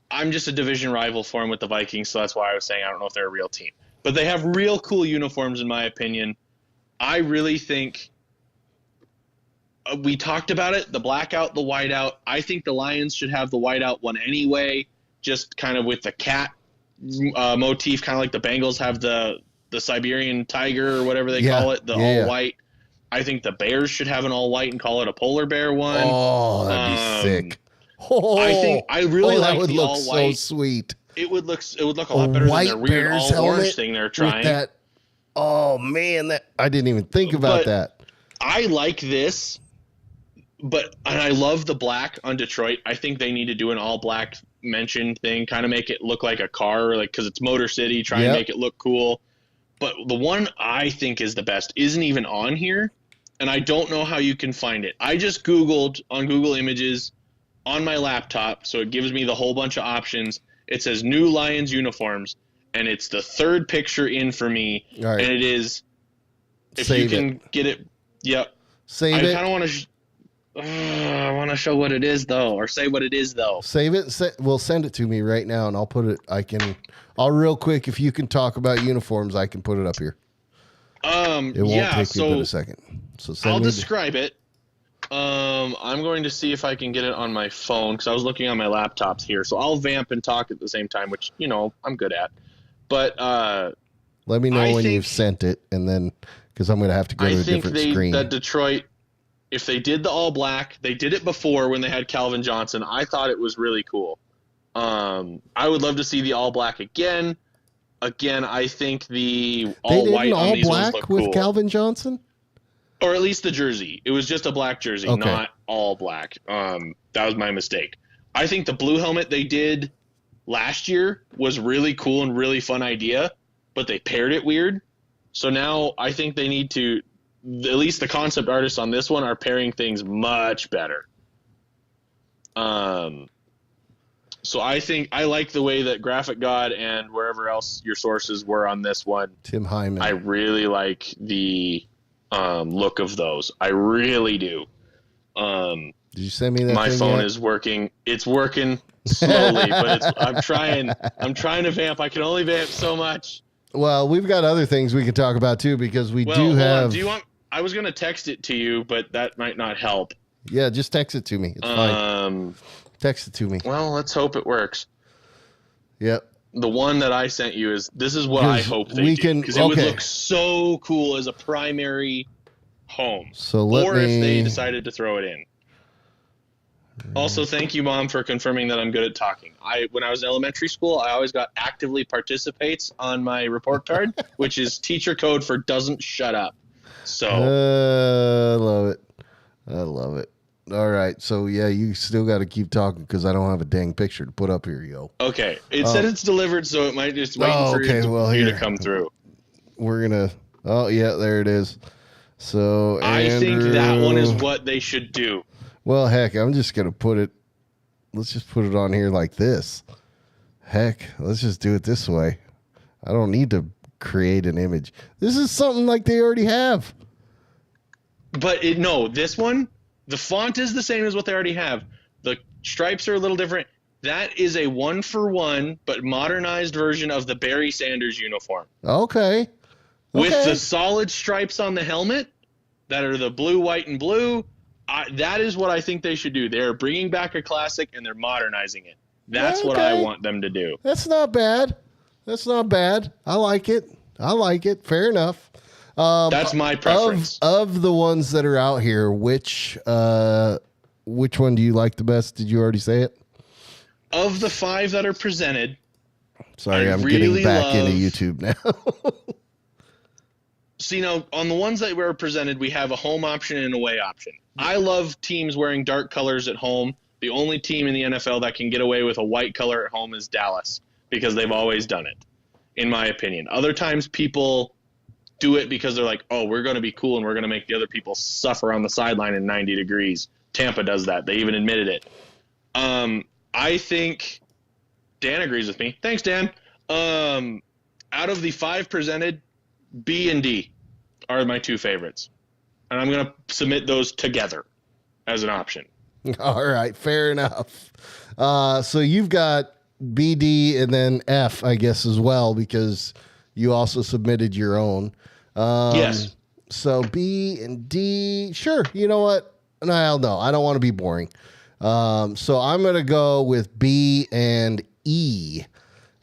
[SPEAKER 3] I'm just a division rival for them with the Vikings, so that's why I was saying I don't know if they're a real team. But they have real cool uniforms, in my opinion. I really think we talked about it, the blackout, the whiteout. I think the Lions should have the whiteout one anyway, just kind of with the cat motif, kind of like the Bengals have the Siberian tiger or whatever they call it, all white. I think the Bears should have an all white and call it a polar bear one.
[SPEAKER 1] Oh, that'd be sick.
[SPEAKER 3] I really like
[SPEAKER 1] would
[SPEAKER 3] the
[SPEAKER 1] look
[SPEAKER 3] all white.
[SPEAKER 1] so sweet.
[SPEAKER 3] It would look a lot better than their weird all orange thing they're trying.
[SPEAKER 1] That, oh man, I didn't even think about that.
[SPEAKER 3] I like this, and I love the black on Detroit. I think they need to do an all black mention thing, kind of make it look like a car, like because it's Motor City, try and make it look cool. But the one I think is the best isn't even on here, and I don't know how you can find it. I just Googled on Google Images on my laptop, so it gives me the whole bunch of options. It says new Lions uniforms, and it's the third picture in for me. Right. And it is, if Save you can get it, yep.
[SPEAKER 1] Save it.
[SPEAKER 3] I kind of want to, I want to show what it is though, or say what it is though.
[SPEAKER 1] Save it. Well, send it to me right now, and I'll put it. I'll real quick. If you can talk about uniforms, I can put it up here. It won't take me but a second. So
[SPEAKER 3] I'll describe it. I'm going to see if I can get it on my phone because I was looking on my laptops here. So I'll vamp and talk at the same time, which, I'm good at. But
[SPEAKER 1] let me know when you've sent it, and then because I'm going to have to go to a different screen.
[SPEAKER 3] That Detroit, if they did the all black, they did it before when they had Calvin Johnson. I thought it was really cool. I would love to see the all black again. Again, I think the all white on these ones look cool.
[SPEAKER 1] With Calvin Johnson?
[SPEAKER 3] Or at least the jersey. It was just a black jersey, not all black. That was my mistake. I think the blue helmet they did last year was really cool and really fun idea, but they paired it weird. So now I think they need to, at least the concept artists on this one are pairing things much better. So I think I like the way that Graphic God and wherever else your sources were on this one.
[SPEAKER 1] Tim Hyman.
[SPEAKER 3] I really like the look of those. I really do.
[SPEAKER 1] Did you send me that?
[SPEAKER 3] My phone is working. It's working slowly, but I'm trying to vamp. I can only vamp so much.
[SPEAKER 1] Well, we've got other things we can talk about too, because we do have.
[SPEAKER 3] Do you want? I was going to text it to you, but that might not help.
[SPEAKER 1] Yeah, just text it to me. It's fine. Text it to me.
[SPEAKER 3] Well, let's hope it works.
[SPEAKER 1] Yep.
[SPEAKER 3] The one that I sent you this is what I hope they do, because it would look so cool as a primary home.
[SPEAKER 1] So
[SPEAKER 3] if they decided to throw it in. Also, thank you, Mom, for confirming that I'm good at talking. When I was in elementary school, I always got actively participates on my report card, which is teacher code for doesn't shut up. So
[SPEAKER 1] I love it. All right, so yeah, you still got to keep talking because I don't have a dang picture to put up here, yo.
[SPEAKER 3] Okay, it said it's delivered, so it might just wait for you to come through.
[SPEAKER 1] We're gonna. Oh yeah, there it is. So
[SPEAKER 3] I think that one is what they should do.
[SPEAKER 1] Well, heck, I'm just gonna put it. Let's just put it on here like this. Heck, let's just do it this way. I don't need to create an image. This is something like they already have.
[SPEAKER 3] But this one. The font is the same as what they already have. The stripes are a little different. That is a 1-for-1 but modernized version of the Barry Sanders uniform.
[SPEAKER 1] Okay.
[SPEAKER 3] With the solid stripes on the helmet that are the blue, white, and blue. That is what I think they should do. They're bringing back a classic and they're modernizing it. That's what I want them to do.
[SPEAKER 1] That's not bad. I like it. Fair enough.
[SPEAKER 3] That's my preference.
[SPEAKER 1] Of the ones that are out here, which one do you like the best? Did you already say it?
[SPEAKER 3] Of the 5 that are presented.
[SPEAKER 1] Sorry, I'm getting back into YouTube now.
[SPEAKER 3] See, on the ones that were presented, we have a home option and an away option. I love teams wearing dark colors at home. The only team in the NFL that can get away with a white color at home is Dallas, because they've always done it, in my opinion. Other times people do it because they're like, oh, we're going to be cool and we're going to make the other people suffer on the sideline in 90 degrees. Tampa does that. They even admitted it. I think Dan agrees with me. Thanks, Dan. Out of the 5 presented, B and D are my 2 favorites. And I'm going to submit those together as an option.
[SPEAKER 1] All right, fair enough. So you've got B, D, and then F, I guess, as well, because you also submitted your own.
[SPEAKER 3] Yes.
[SPEAKER 1] So B and D, sure. You know what? No, I don't want to be boring. So I'm going to go with B and E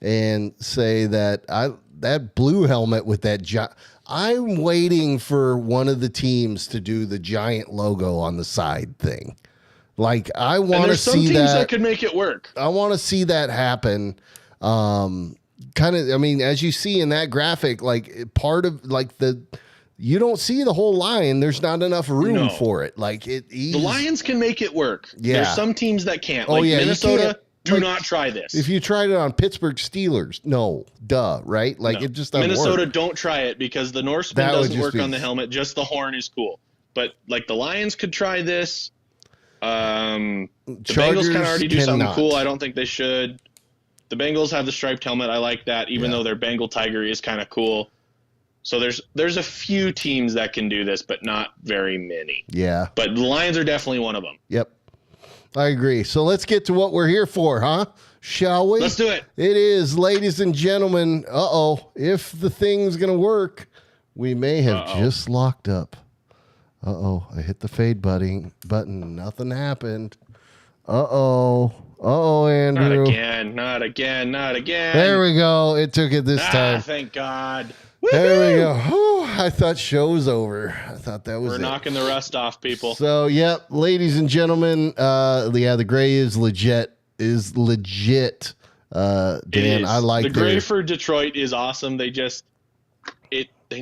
[SPEAKER 1] and say that that blue helmet with that I'm waiting for one of the teams to do the giant logo on the side thing. Like, I want to see
[SPEAKER 3] some teams that could make it work.
[SPEAKER 1] I want to see that happen. Kind of, I mean, as you see in that graphic, like part of like you don't see the whole line. There's not enough room for it. Like the
[SPEAKER 3] Lions can make it work.
[SPEAKER 1] Yeah.
[SPEAKER 3] There's some teams that can't. Like Minnesota, do not try this.
[SPEAKER 1] If you tried it on Pittsburgh Steelers, no, duh, right? Like it just doesn't
[SPEAKER 3] Minnesota,
[SPEAKER 1] work.
[SPEAKER 3] don't try it because the Norseman doesn't work on the helmet. Just the horn is cool. But like the Lions could try this. The Bengals kind of already do something cool. I don't think they should. The Bengals have the striped helmet. I like that, even though their Bengal tiger is kind of cool. So there's a few teams that can do this, but not very many.
[SPEAKER 1] Yeah.
[SPEAKER 3] But the Lions are definitely one of them.
[SPEAKER 1] Yep. I agree. So let's get to what we're here for, huh? Shall we?
[SPEAKER 3] Let's do it.
[SPEAKER 1] It is, ladies and gentlemen. If the thing's going to work, we may have just locked up. I hit the fade button. Nothing happened. Andrew.
[SPEAKER 3] Not again.
[SPEAKER 1] There we go. It took it this time.
[SPEAKER 3] Thank God.
[SPEAKER 1] There we go. Oh, I thought show was over. I thought that was
[SPEAKER 3] We're knocking the rust off, people.
[SPEAKER 1] So, yep, ladies and gentlemen, the gray is legit. Dan, I like
[SPEAKER 3] the gray for Detroit is awesome. They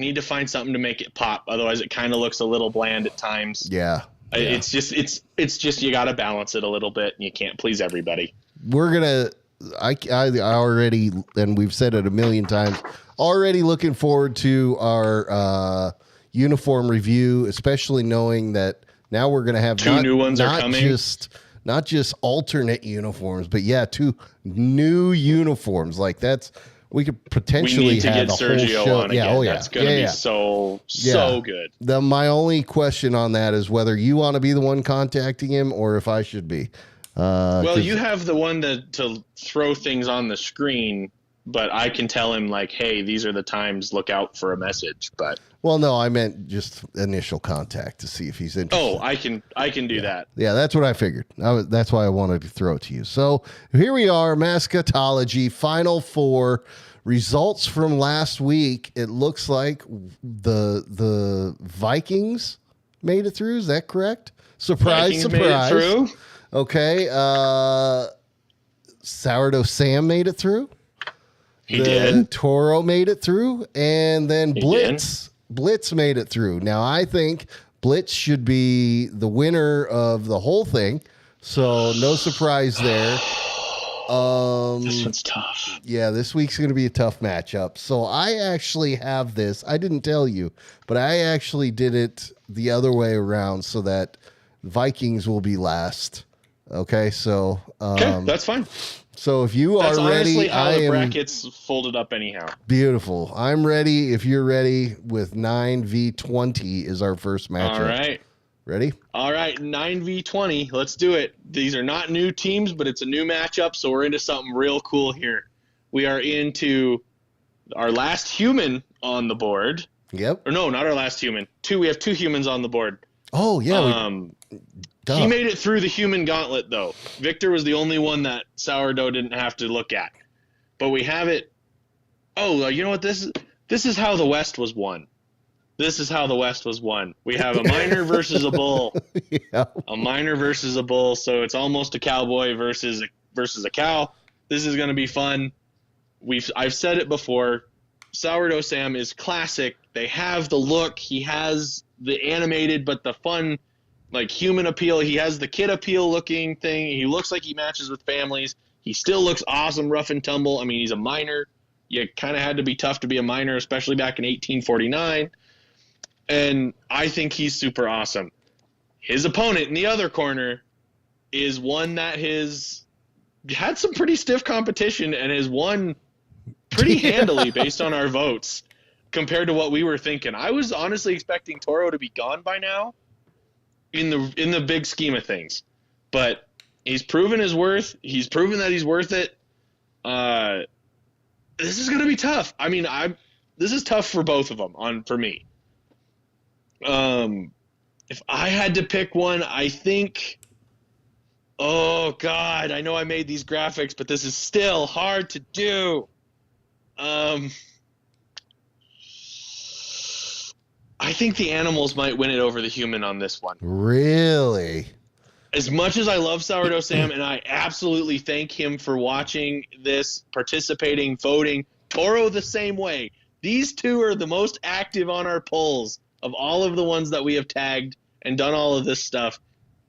[SPEAKER 3] need to find something to make it pop. Otherwise, it kind of looks a little bland at times.
[SPEAKER 1] Yeah.
[SPEAKER 3] It's just you got to balance it a little bit, and you can't please everybody.
[SPEAKER 1] We're gonna. I already, and we've said it a million times. Already looking forward to our uniform review, especially knowing that now we're gonna have
[SPEAKER 3] 2 new ones are coming.
[SPEAKER 1] Not just alternate uniforms, but 2 new uniforms. Like we could potentially
[SPEAKER 3] we need to
[SPEAKER 1] have
[SPEAKER 3] get
[SPEAKER 1] a
[SPEAKER 3] Sergio
[SPEAKER 1] whole show.
[SPEAKER 3] on again. That's going to be so good.
[SPEAKER 1] My only question on that is whether you want to be the one contacting him or if I should be.
[SPEAKER 3] Well, you have the one to throw things on the screen, but I can tell him like, hey, these are the times, look out for a message. But
[SPEAKER 1] no, I meant just initial contact to see if he's interested.
[SPEAKER 3] Oh, I can do that.
[SPEAKER 1] Yeah, that's what I figured. That's why I wanted to throw it to you. So here we are, Mascotology, Final 4. Results from last week. It looks like the Vikings made it through. Is that correct? Surprise.
[SPEAKER 3] Made it through.
[SPEAKER 1] Okay. Sourdough Sam made it through.
[SPEAKER 3] He did.
[SPEAKER 1] Toro made it through. And then Blitz made it through. Now, I think Blitz should be the winner of the whole thing. So no surprise there.
[SPEAKER 3] This one's tough.
[SPEAKER 1] Yeah, this week's going to be a tough matchup. So I actually have this. I didn't tell you, but I actually did it the other way around so that Vikings will be last. Okay, so
[SPEAKER 3] that's fine.
[SPEAKER 1] So if you are ready,
[SPEAKER 3] how the brackets folded up anyhow.
[SPEAKER 1] Beautiful. I'm ready. If you're ready, with 9v20 is our first matchup.
[SPEAKER 3] All right.
[SPEAKER 1] Ready?
[SPEAKER 3] All right, 9v20. Let's do it. These are not new teams, but it's a new matchup, so we're into something real cool here. We are into our last human on the board.
[SPEAKER 1] Yep.
[SPEAKER 3] Or no, not our last human. We have 2 humans on the board.
[SPEAKER 1] Oh, yeah.
[SPEAKER 3] He made it through the human gauntlet, though. Victor was the only one that Sourdough didn't have to look at. But we have it. Oh, you know what? This is how the West was won. This is how the West was won. We have a miner versus a bull.
[SPEAKER 1] Yeah.
[SPEAKER 3] A miner versus a bull, so it's almost a cowboy versus a cow. This is going to be fun. I've said it before. Sourdough Sam is classic. They have the look. He has the animated but the fun, like, human appeal. He has the kid appeal looking thing. He looks like he matches with families. He still looks awesome, rough and tumble. I mean, he's a miner. You kind of had to be tough to be a miner, especially back in 1849. And I think he's super awesome. His opponent in the other corner is one that his had some pretty stiff competition and has won pretty handily based on our votes compared to what we were thinking. I was honestly expecting Toro to be gone by now in the big scheme of things. But he's proven his worth. He's proven that he's worth it. This is going to be tough. I mean, this is tough for both of them for me. If I had to pick one, I think, oh God, I know I made these graphics, but this is still hard to do. I think the animals might win it over the human on this one.
[SPEAKER 1] Really?
[SPEAKER 3] As much as I love Sourdough Sam, and I absolutely thank him for watching this, participating, voting, Toro the same way. These two are the most active on our polls of all of the ones that we have tagged and done all of this stuff.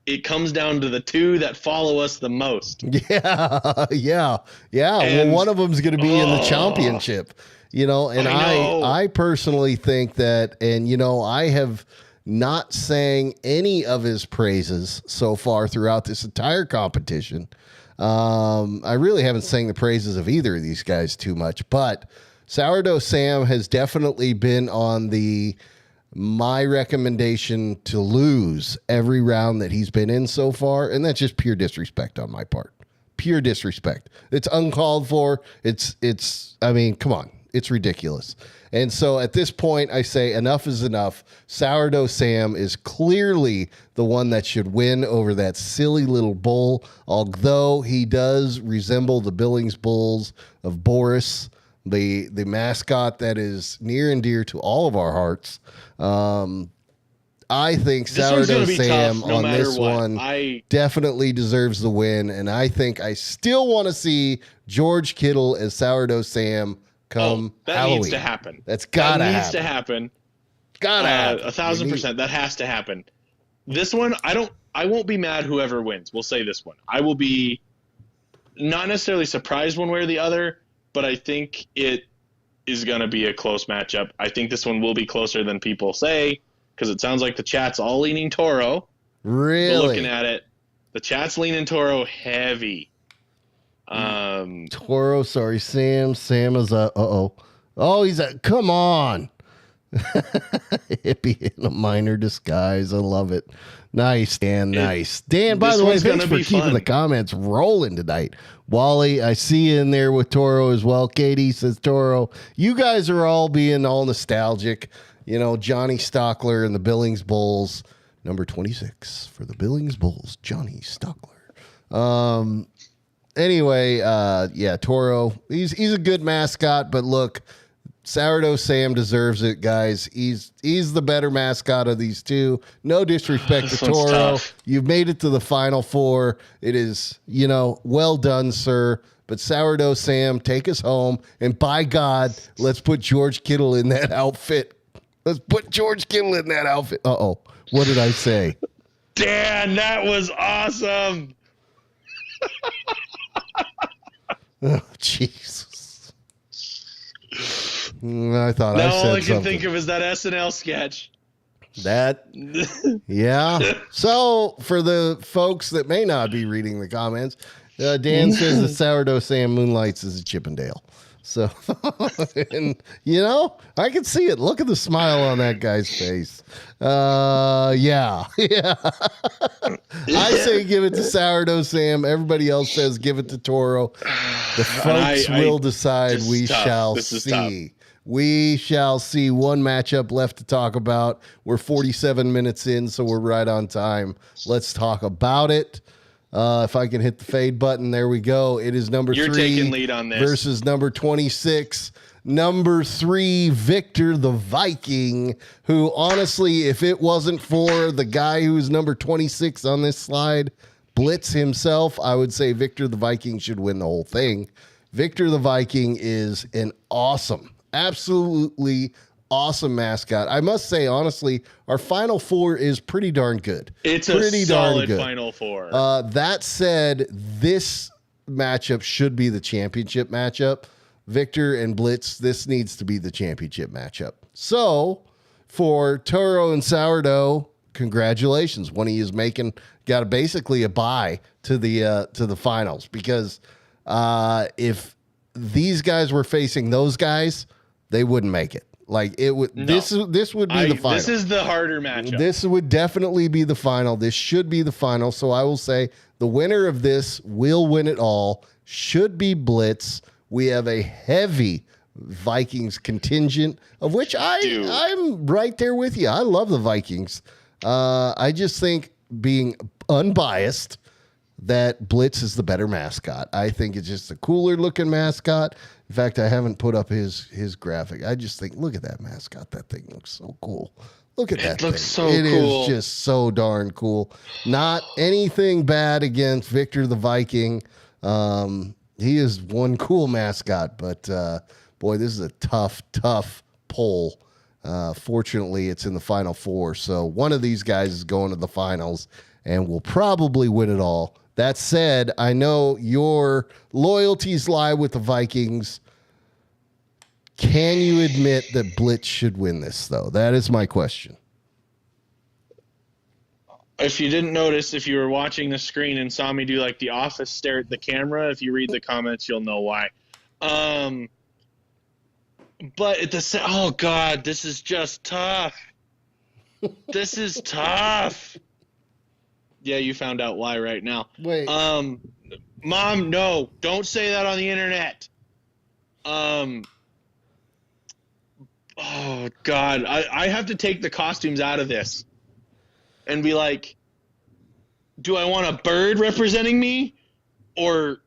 [SPEAKER 3] It comes down to the two that follow us the most.
[SPEAKER 1] Yeah. Well, one of them's going to be in the championship, and I personally think that, and, I have not sang any of his praises so far throughout this entire competition. I really haven't sang the praises of either of these guys too much, but Sourdough Sam has definitely been on my recommendation to lose every round that he's been in so far, and that's just pure disrespect on my part. Pure disrespect. It's uncalled for. I mean, come on. It's ridiculous. And so at this point, I say enough is enough. Sourdough Sam is clearly the one that should win over that silly little bull, although he does resemble the Billings Bulls of Boris, the mascot that is near and dear to all of our hearts. I think Sourdough Sam on this one definitely deserves the win, and I think I still want to see George Kittle as Sourdough Sam come Halloween.
[SPEAKER 3] Needs to happen.
[SPEAKER 1] That's gotta happen.
[SPEAKER 3] That needs to happen.
[SPEAKER 1] Gotta happen.
[SPEAKER 3] 1,000%. That has to happen. This one, I won't be mad whoever wins. We'll say this one. I will be not necessarily surprised one way or the other, but I think it is going to be a close matchup. I think this one will be closer than people say, because it sounds like the chat's all leaning Toro.
[SPEAKER 1] Really?
[SPEAKER 3] But looking at it, the chat's leaning Toro heavy.
[SPEAKER 1] Toro, sorry, Sam. Sam is Oh, he's come on. Hippie in a minor disguise. I love it. Nice, Dan. Nice. Dan, by the way, thanks for keeping the comments rolling tonight. Wally, I see you in there with Toro as well. Katie says Toro. You guys are all being all nostalgic. Johnny Stockler and the Billings Bulls. Number 26 for the Billings Bulls, Johnny Stockler. Anyway, Toro, he's a good mascot, but look, Sourdough Sam deserves it, guys. He's the better mascot of these two. No disrespect to Toro.
[SPEAKER 3] Tough.
[SPEAKER 1] You've made it to the Final Four. It is, well done, sir. But Sourdough Sam, take us home. And by God, let's put George Kittle in that outfit. Let's put George Kittle in that outfit. Uh-oh. What did I say?
[SPEAKER 3] Dan, that was awesome.
[SPEAKER 1] Oh, Jesus. I thought I said
[SPEAKER 3] all I can
[SPEAKER 1] something.
[SPEAKER 3] think of is that SNL sketch.
[SPEAKER 1] Yeah. So, for the folks that may not be reading the comments, Dan says that Sourdough Sam moonlights as a Chippendale. So, and, I can see it. Look at the smile on that guy's face. Yeah. I say give it to Sourdough Sam. Everybody else says give it to Toro. The folks will decide. We shall see. We shall see. One matchup left to talk about. We're 47 minutes in, so we're right on time. Let's talk about it. If I can hit the fade button, there we go. It is number 3
[SPEAKER 3] taking lead on this
[SPEAKER 1] versus number 26. Number 3, Victor the Viking, who honestly, if it wasn't for the guy who's number 26 on this slide, Blitz himself, I would say Victor the Viking should win the whole thing. Victor the Viking is an awesome, absolutely awesome mascot. I must say, honestly, our Final Four is pretty darn good.
[SPEAKER 3] It's pretty a solid Final Four.
[SPEAKER 1] That said, this matchup should be the championship matchup. Victor and Blitz, this needs to be the championship matchup. So, for Toro and Sourdough, congratulations. One of you is got basically a bye to the finals, because if these guys were facing those guys, they wouldn't make it. Like it would. No. This would be the final.
[SPEAKER 3] This is the harder matchup.
[SPEAKER 1] This would definitely be the final. This should be the final. So I will say the winner of this will win it all. Should be Blitz. We have a heavy Vikings contingent, of which I'm right there with you. I love the Vikings. I just think, being unbiased, that Blitz is the better mascot. I think it's just a cooler looking mascot. In fact, I haven't put up his graphic. I just think, look at that mascot. That thing looks so cool. Look at that thing. It looks so cool. It is just so darn cool. Not anything bad against Victor the Viking. He is one cool mascot, but boy, this is a tough poll. Fortunately, it's in the final four, so one of these guys is going to the finals and will probably win it all. That said, I know your loyalties lie with the Vikings. Can you admit that Blitz should win this, though? That is my question.
[SPEAKER 3] If you didn't notice, if you were watching the screen and saw me do like the office stare at the camera, if you read the comments, you'll know why. But at the oh God, this is just tough. This is tough. Yeah, you found out why right now.
[SPEAKER 1] Wait.
[SPEAKER 3] Mom, no, don't say that on the internet. Oh God, I have to take the costumes out of this and be like, do I want a bird representing me or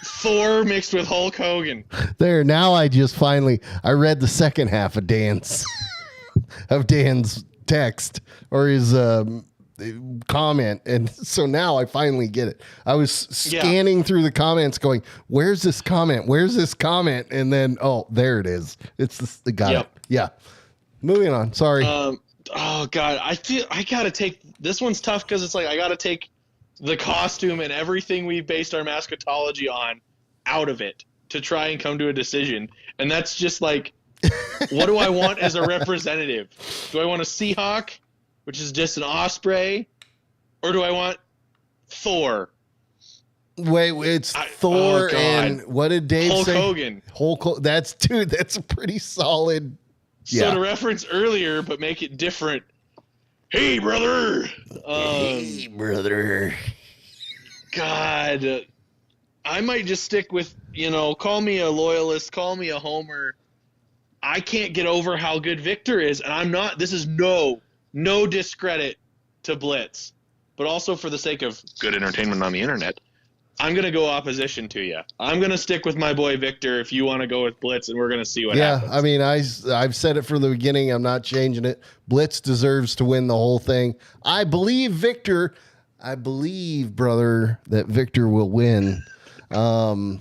[SPEAKER 3] Thor mixed with Hulk Hogan?
[SPEAKER 1] There, now I read the second half of Dan's text or his comment, and so now I finally get it. I was scanning through the comments going, where's this comment, and then there it is. It's got it. Yeah, moving on. Sorry.
[SPEAKER 3] Oh God, I feel I gotta take this one's tough because it's like I gotta take the costume and everything we based our mascotology on out of it to try and come to a decision, and that's just like, what do I want as a representative? Do I want a Seahawk, which is just an osprey, or do I want Thor?
[SPEAKER 1] Wait, it's Thor and what did Dave say?
[SPEAKER 3] Hogan.
[SPEAKER 1] That's a pretty solid.
[SPEAKER 3] So to reference earlier, but make it different. Hey, brother.
[SPEAKER 1] Hey, brother.
[SPEAKER 3] God, I might just stick with, call me a loyalist, call me a homer. I can't get over how good Victor is, and I'm not. This is no discredit to Blitz, but also for the sake of good entertainment on the internet, I'm going to go opposition to you. I'm going to stick with my boy Victor if you want to go with Blitz, and we're going to see what happens.
[SPEAKER 1] Yeah, I mean, I've said it from the beginning. I'm not changing it. Blitz deserves to win the whole thing. I believe, brother, that Victor will win.
[SPEAKER 3] Oh,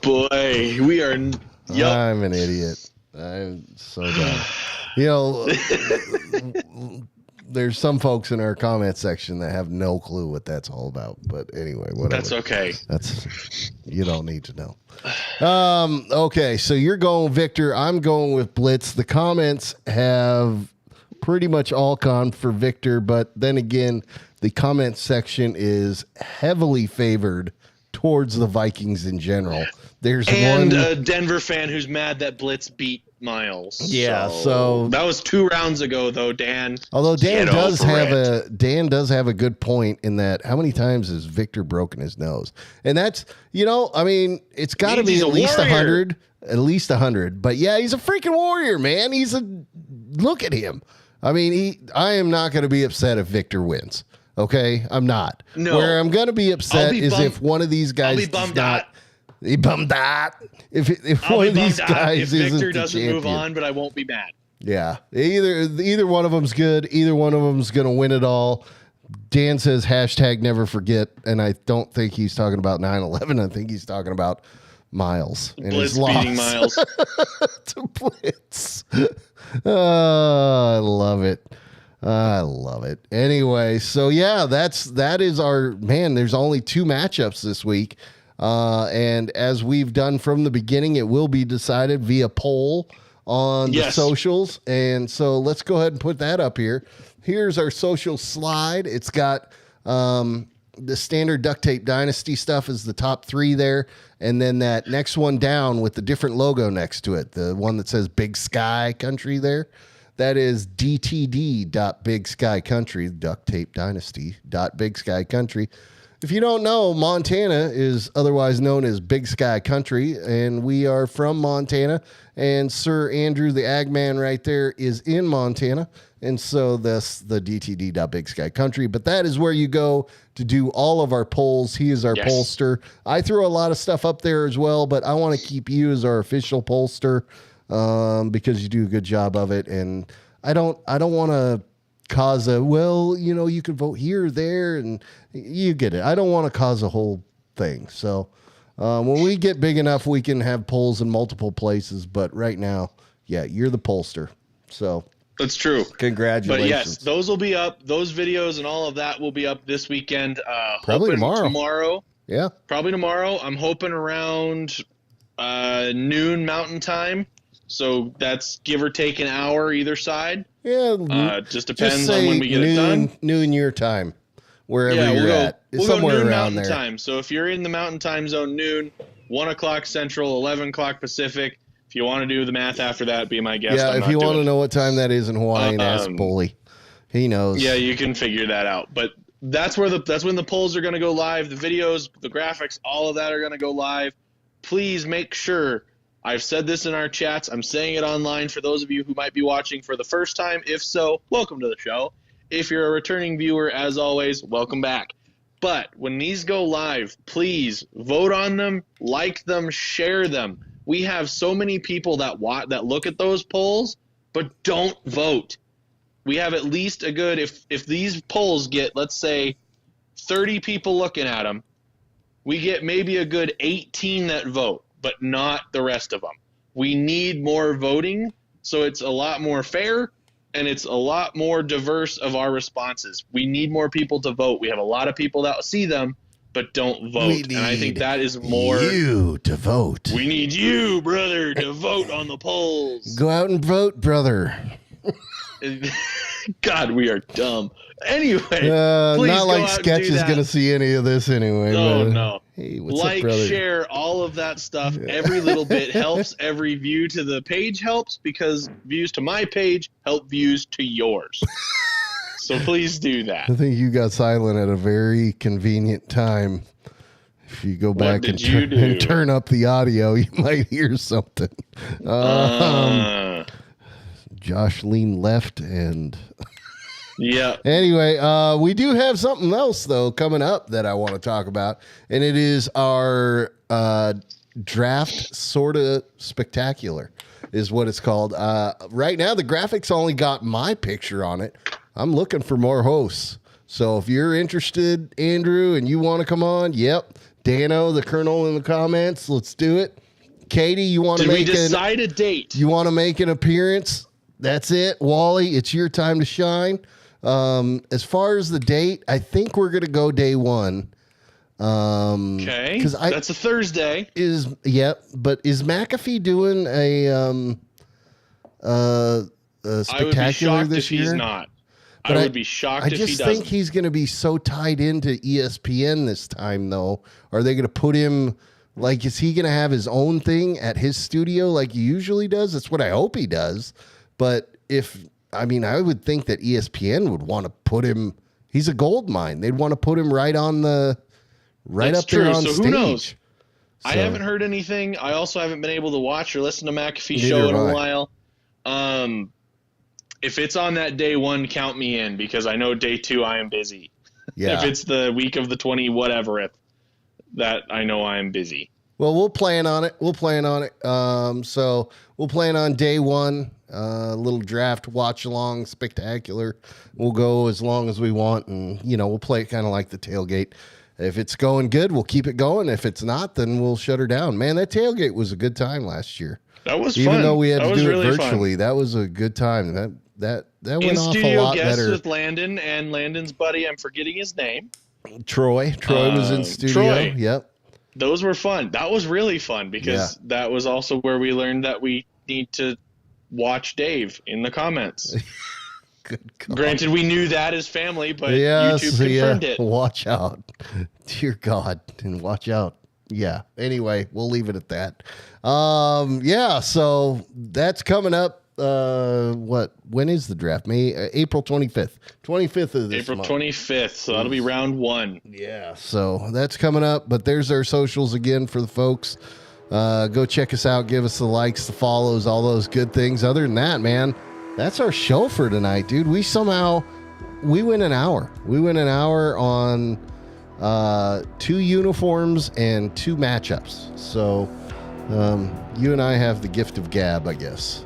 [SPEAKER 3] boy. We are... Yep.
[SPEAKER 1] I'm an idiot. I'm so dumb. There's some folks in our comment section that have no clue what that's all about. But anyway, whatever.
[SPEAKER 3] That's okay.
[SPEAKER 1] You don't need to know. Okay, so you're going Victor. I'm going with Blitz. The comments have pretty much all gone for Victor, but then again, the comment section is heavily favored towards the Vikings in general. There's
[SPEAKER 3] a Denver fan who's mad that Blitz beat Miles.
[SPEAKER 1] Yeah, so
[SPEAKER 3] that was 2 rounds ago, though, Dan.
[SPEAKER 1] Although Dan does have a good point in that. How many times has Victor broken his nose? And that's it's got to be at least 100. At least 100. But yeah, he's a freaking warrior, man. Look at him. I mean, I am not going to be upset if Victor wins. Okay, I'm not.
[SPEAKER 3] No.
[SPEAKER 1] Where I'm going to be upset is if one of these guys
[SPEAKER 3] I'll be bummed out.
[SPEAKER 1] He bummed that. If one of these guys
[SPEAKER 3] if
[SPEAKER 1] isn't
[SPEAKER 3] Victor
[SPEAKER 1] the
[SPEAKER 3] doesn't
[SPEAKER 1] champion.
[SPEAKER 3] move on, but I won't be mad.
[SPEAKER 1] Yeah, either one of them's good. Either one of them's gonna win it all. Dan says #never forget, and I don't think he's talking about 9/11. I think he's talking about Miles and
[SPEAKER 3] Blitz
[SPEAKER 1] his loss
[SPEAKER 3] beating Miles
[SPEAKER 1] to Blitz. Oh, I love it. I love it. Anyway, so yeah, that is our man. There's only 2 matchups this week. And as we've done from the beginning, it will be decided via poll on the socials. And so let's go ahead and put that up here. Here's our social slide. It's got the standard Duct Tape Dynasty stuff is the top 3 there. And then that next one down with the different logo next to it, the one that says Big Sky Country there, that is DTD.BigSkyCountry, DuctTapeDynasty.BigSkyCountry. If you don't know, Montana is otherwise known as Big Sky Country, and we are from Montana. And Sir Andrew, the ag man right there, is in Montana. And so that's the DTD.BigSkyCountry. But that is where you go to do all of our polls. He is our pollster. I throw a lot of stuff up there as well, but I want to keep you as our official pollster because you do a good job of it. And I don't want to cause you could vote here or there, and you get it. I don't want to cause a whole thing. So when we get big enough, we can have polls in multiple places. But right now, you're the pollster. So
[SPEAKER 3] that's true.
[SPEAKER 1] Congratulations.
[SPEAKER 3] But yes, those will be up. Those videos and all of that will be up this weekend.
[SPEAKER 1] Probably
[SPEAKER 3] tomorrow.
[SPEAKER 1] Yeah. Probably
[SPEAKER 3] tomorrow. I'm hoping around noon Mountain Time. So that's give or take an hour either side.
[SPEAKER 1] Yeah.
[SPEAKER 3] Just depends on when we get it done.
[SPEAKER 1] Noon your time, wherever you're at.
[SPEAKER 3] We'll
[SPEAKER 1] somewhere
[SPEAKER 3] go noon
[SPEAKER 1] around
[SPEAKER 3] Mountain
[SPEAKER 1] there.
[SPEAKER 3] Time. So if you're in the Mountain Time Zone, noon, 1 o'clock Central, 11 o'clock Pacific. If you want to do the math after that, be my guest.
[SPEAKER 1] Yeah, if you want to know what time that is in Hawaii, ask Bully. He knows.
[SPEAKER 3] Yeah, you can figure that out. But that's when the polls are going to go live. The videos, the graphics, all of that are going to go live. Please make sure. I've said this in our chats. I'm saying it online for those of you who might be watching for the first time. If so, welcome to the show. If you're a returning viewer, as always, welcome back. But when these go live, please vote on them, like them, share them. We have so many people that look at those polls, but don't vote. We have at least a good, if these polls get, let's say, 30 people looking at them, we get maybe a good 18 that vote, but not the rest of them. We need more voting, so it's a lot more fair, and it's a lot more diverse of our responses. We need more people to vote. We have a lot of people that see them, but don't vote. And I think that is more...
[SPEAKER 1] you to vote.
[SPEAKER 3] We need you, brother, to vote on the polls.
[SPEAKER 1] Go out and vote, brother.
[SPEAKER 3] God, we are dumb. Anyway, please
[SPEAKER 1] not like Sketch is going to see any of this anyway.
[SPEAKER 3] Oh, no.
[SPEAKER 1] Hey, what's up, brother?
[SPEAKER 3] Share, all of that stuff. Every little bit helps. Every view to the page helps because views to my page help views to yours. So please do that.
[SPEAKER 1] I think you got silent at a very convenient time. If you go back and turn up the audio, you might hear something. Josh leaned left and...
[SPEAKER 3] Yeah.
[SPEAKER 1] Anyway, we do have something else, though, coming up that I want to talk about, and it is our draft sorta spectacular is what it's called. Right now, the graphics only got my picture on it. I'm looking for more hosts. So if you're interested, Andrew, and you want to come on, Dano, the Colonel in the comments, let's do it. Katie, you want to make
[SPEAKER 3] a date?
[SPEAKER 1] You want to make an appearance? That's it. Wally, it's your time to shine. As far as the date, I think we're going to go day one.
[SPEAKER 3] Okay. Because that's a Thursday.
[SPEAKER 1] But is McAfee doing a spectacular this year?
[SPEAKER 3] He's not. I would be shocked if he doesn't.
[SPEAKER 1] I just think he's going to be so tied into ESPN this time, though. Are they going to put him, is he going to have his own thing at his studio like he usually does? That's what I hope he does. But I would think that ESPN would want to put him, he's a gold mine. They'd want to put him right on there on stage.
[SPEAKER 3] Who knows? I haven't heard anything. I also haven't been able to watch or listen to McAfee's show in a while. If it's on that day one, count me in because I know day two I am busy.
[SPEAKER 1] Yeah.
[SPEAKER 3] If it's the week of the 20 whatever, that I know I am busy.
[SPEAKER 1] Well, we'll plan on it. So we'll plan on day one, little draft watch along spectacular. We'll go as long as we want, and we'll play it kind of like the tailgate. If it's going good, we'll keep it going. If it's not, then we'll shut her down. Man, that tailgate was a good time last year.
[SPEAKER 3] That was fun.
[SPEAKER 1] Even though we had to do it virtually, that was a good time. That went off a lot better.
[SPEAKER 3] In-studio guest with Landon and Landon's buddy. I'm forgetting his name.
[SPEAKER 1] Troy. Troy was in studio.
[SPEAKER 3] Troy.
[SPEAKER 1] Yep.
[SPEAKER 3] those were fun. That was really fun because that was also where we learned that we need to watch Dave in the comments.
[SPEAKER 1] Good God.
[SPEAKER 3] Granted, we knew that as family, but YouTube confirmed it.
[SPEAKER 1] Watch out. Dear God. And watch out. Yeah. Anyway, we'll leave it at that. So that's coming up. When is the draft? April 25th. 25th of this
[SPEAKER 3] April
[SPEAKER 1] month.
[SPEAKER 3] 25th. So that'll be round 1.
[SPEAKER 1] Yeah. So that's coming up. But there's our socials again for the folks. Go check us out. Give us the likes, the follows, all those good things. Other than that, man, that's our show for tonight, dude. We went an hour. We went an hour on 2 uniforms and 2 matchups. So you and I have the gift of gab, I guess.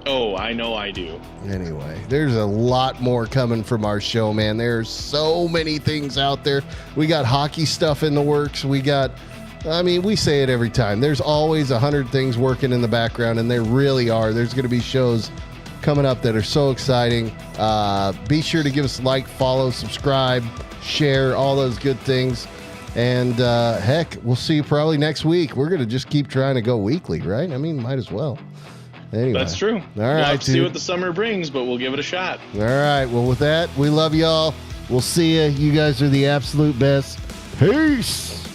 [SPEAKER 3] Oh, I know I do.
[SPEAKER 1] Anyway, there's a lot more coming from our show, man. There's so many things out there. We got hockey stuff in the works. We say it every time. There's always 100 things working in the background, and there really are. There's going to be shows coming up that are so exciting. Be sure to give us a like, follow, subscribe, share, all those good things. And heck, we'll see you probably next week. We're going to just keep trying to go weekly, right? I mean, might as well. Anyway.
[SPEAKER 3] That's true.
[SPEAKER 1] All
[SPEAKER 3] we'll
[SPEAKER 1] right,
[SPEAKER 3] have to see what the summer brings, but we'll give it a shot.
[SPEAKER 1] All right. Well, with that, we love y'all. We'll see you. You guys are the absolute best. Peace.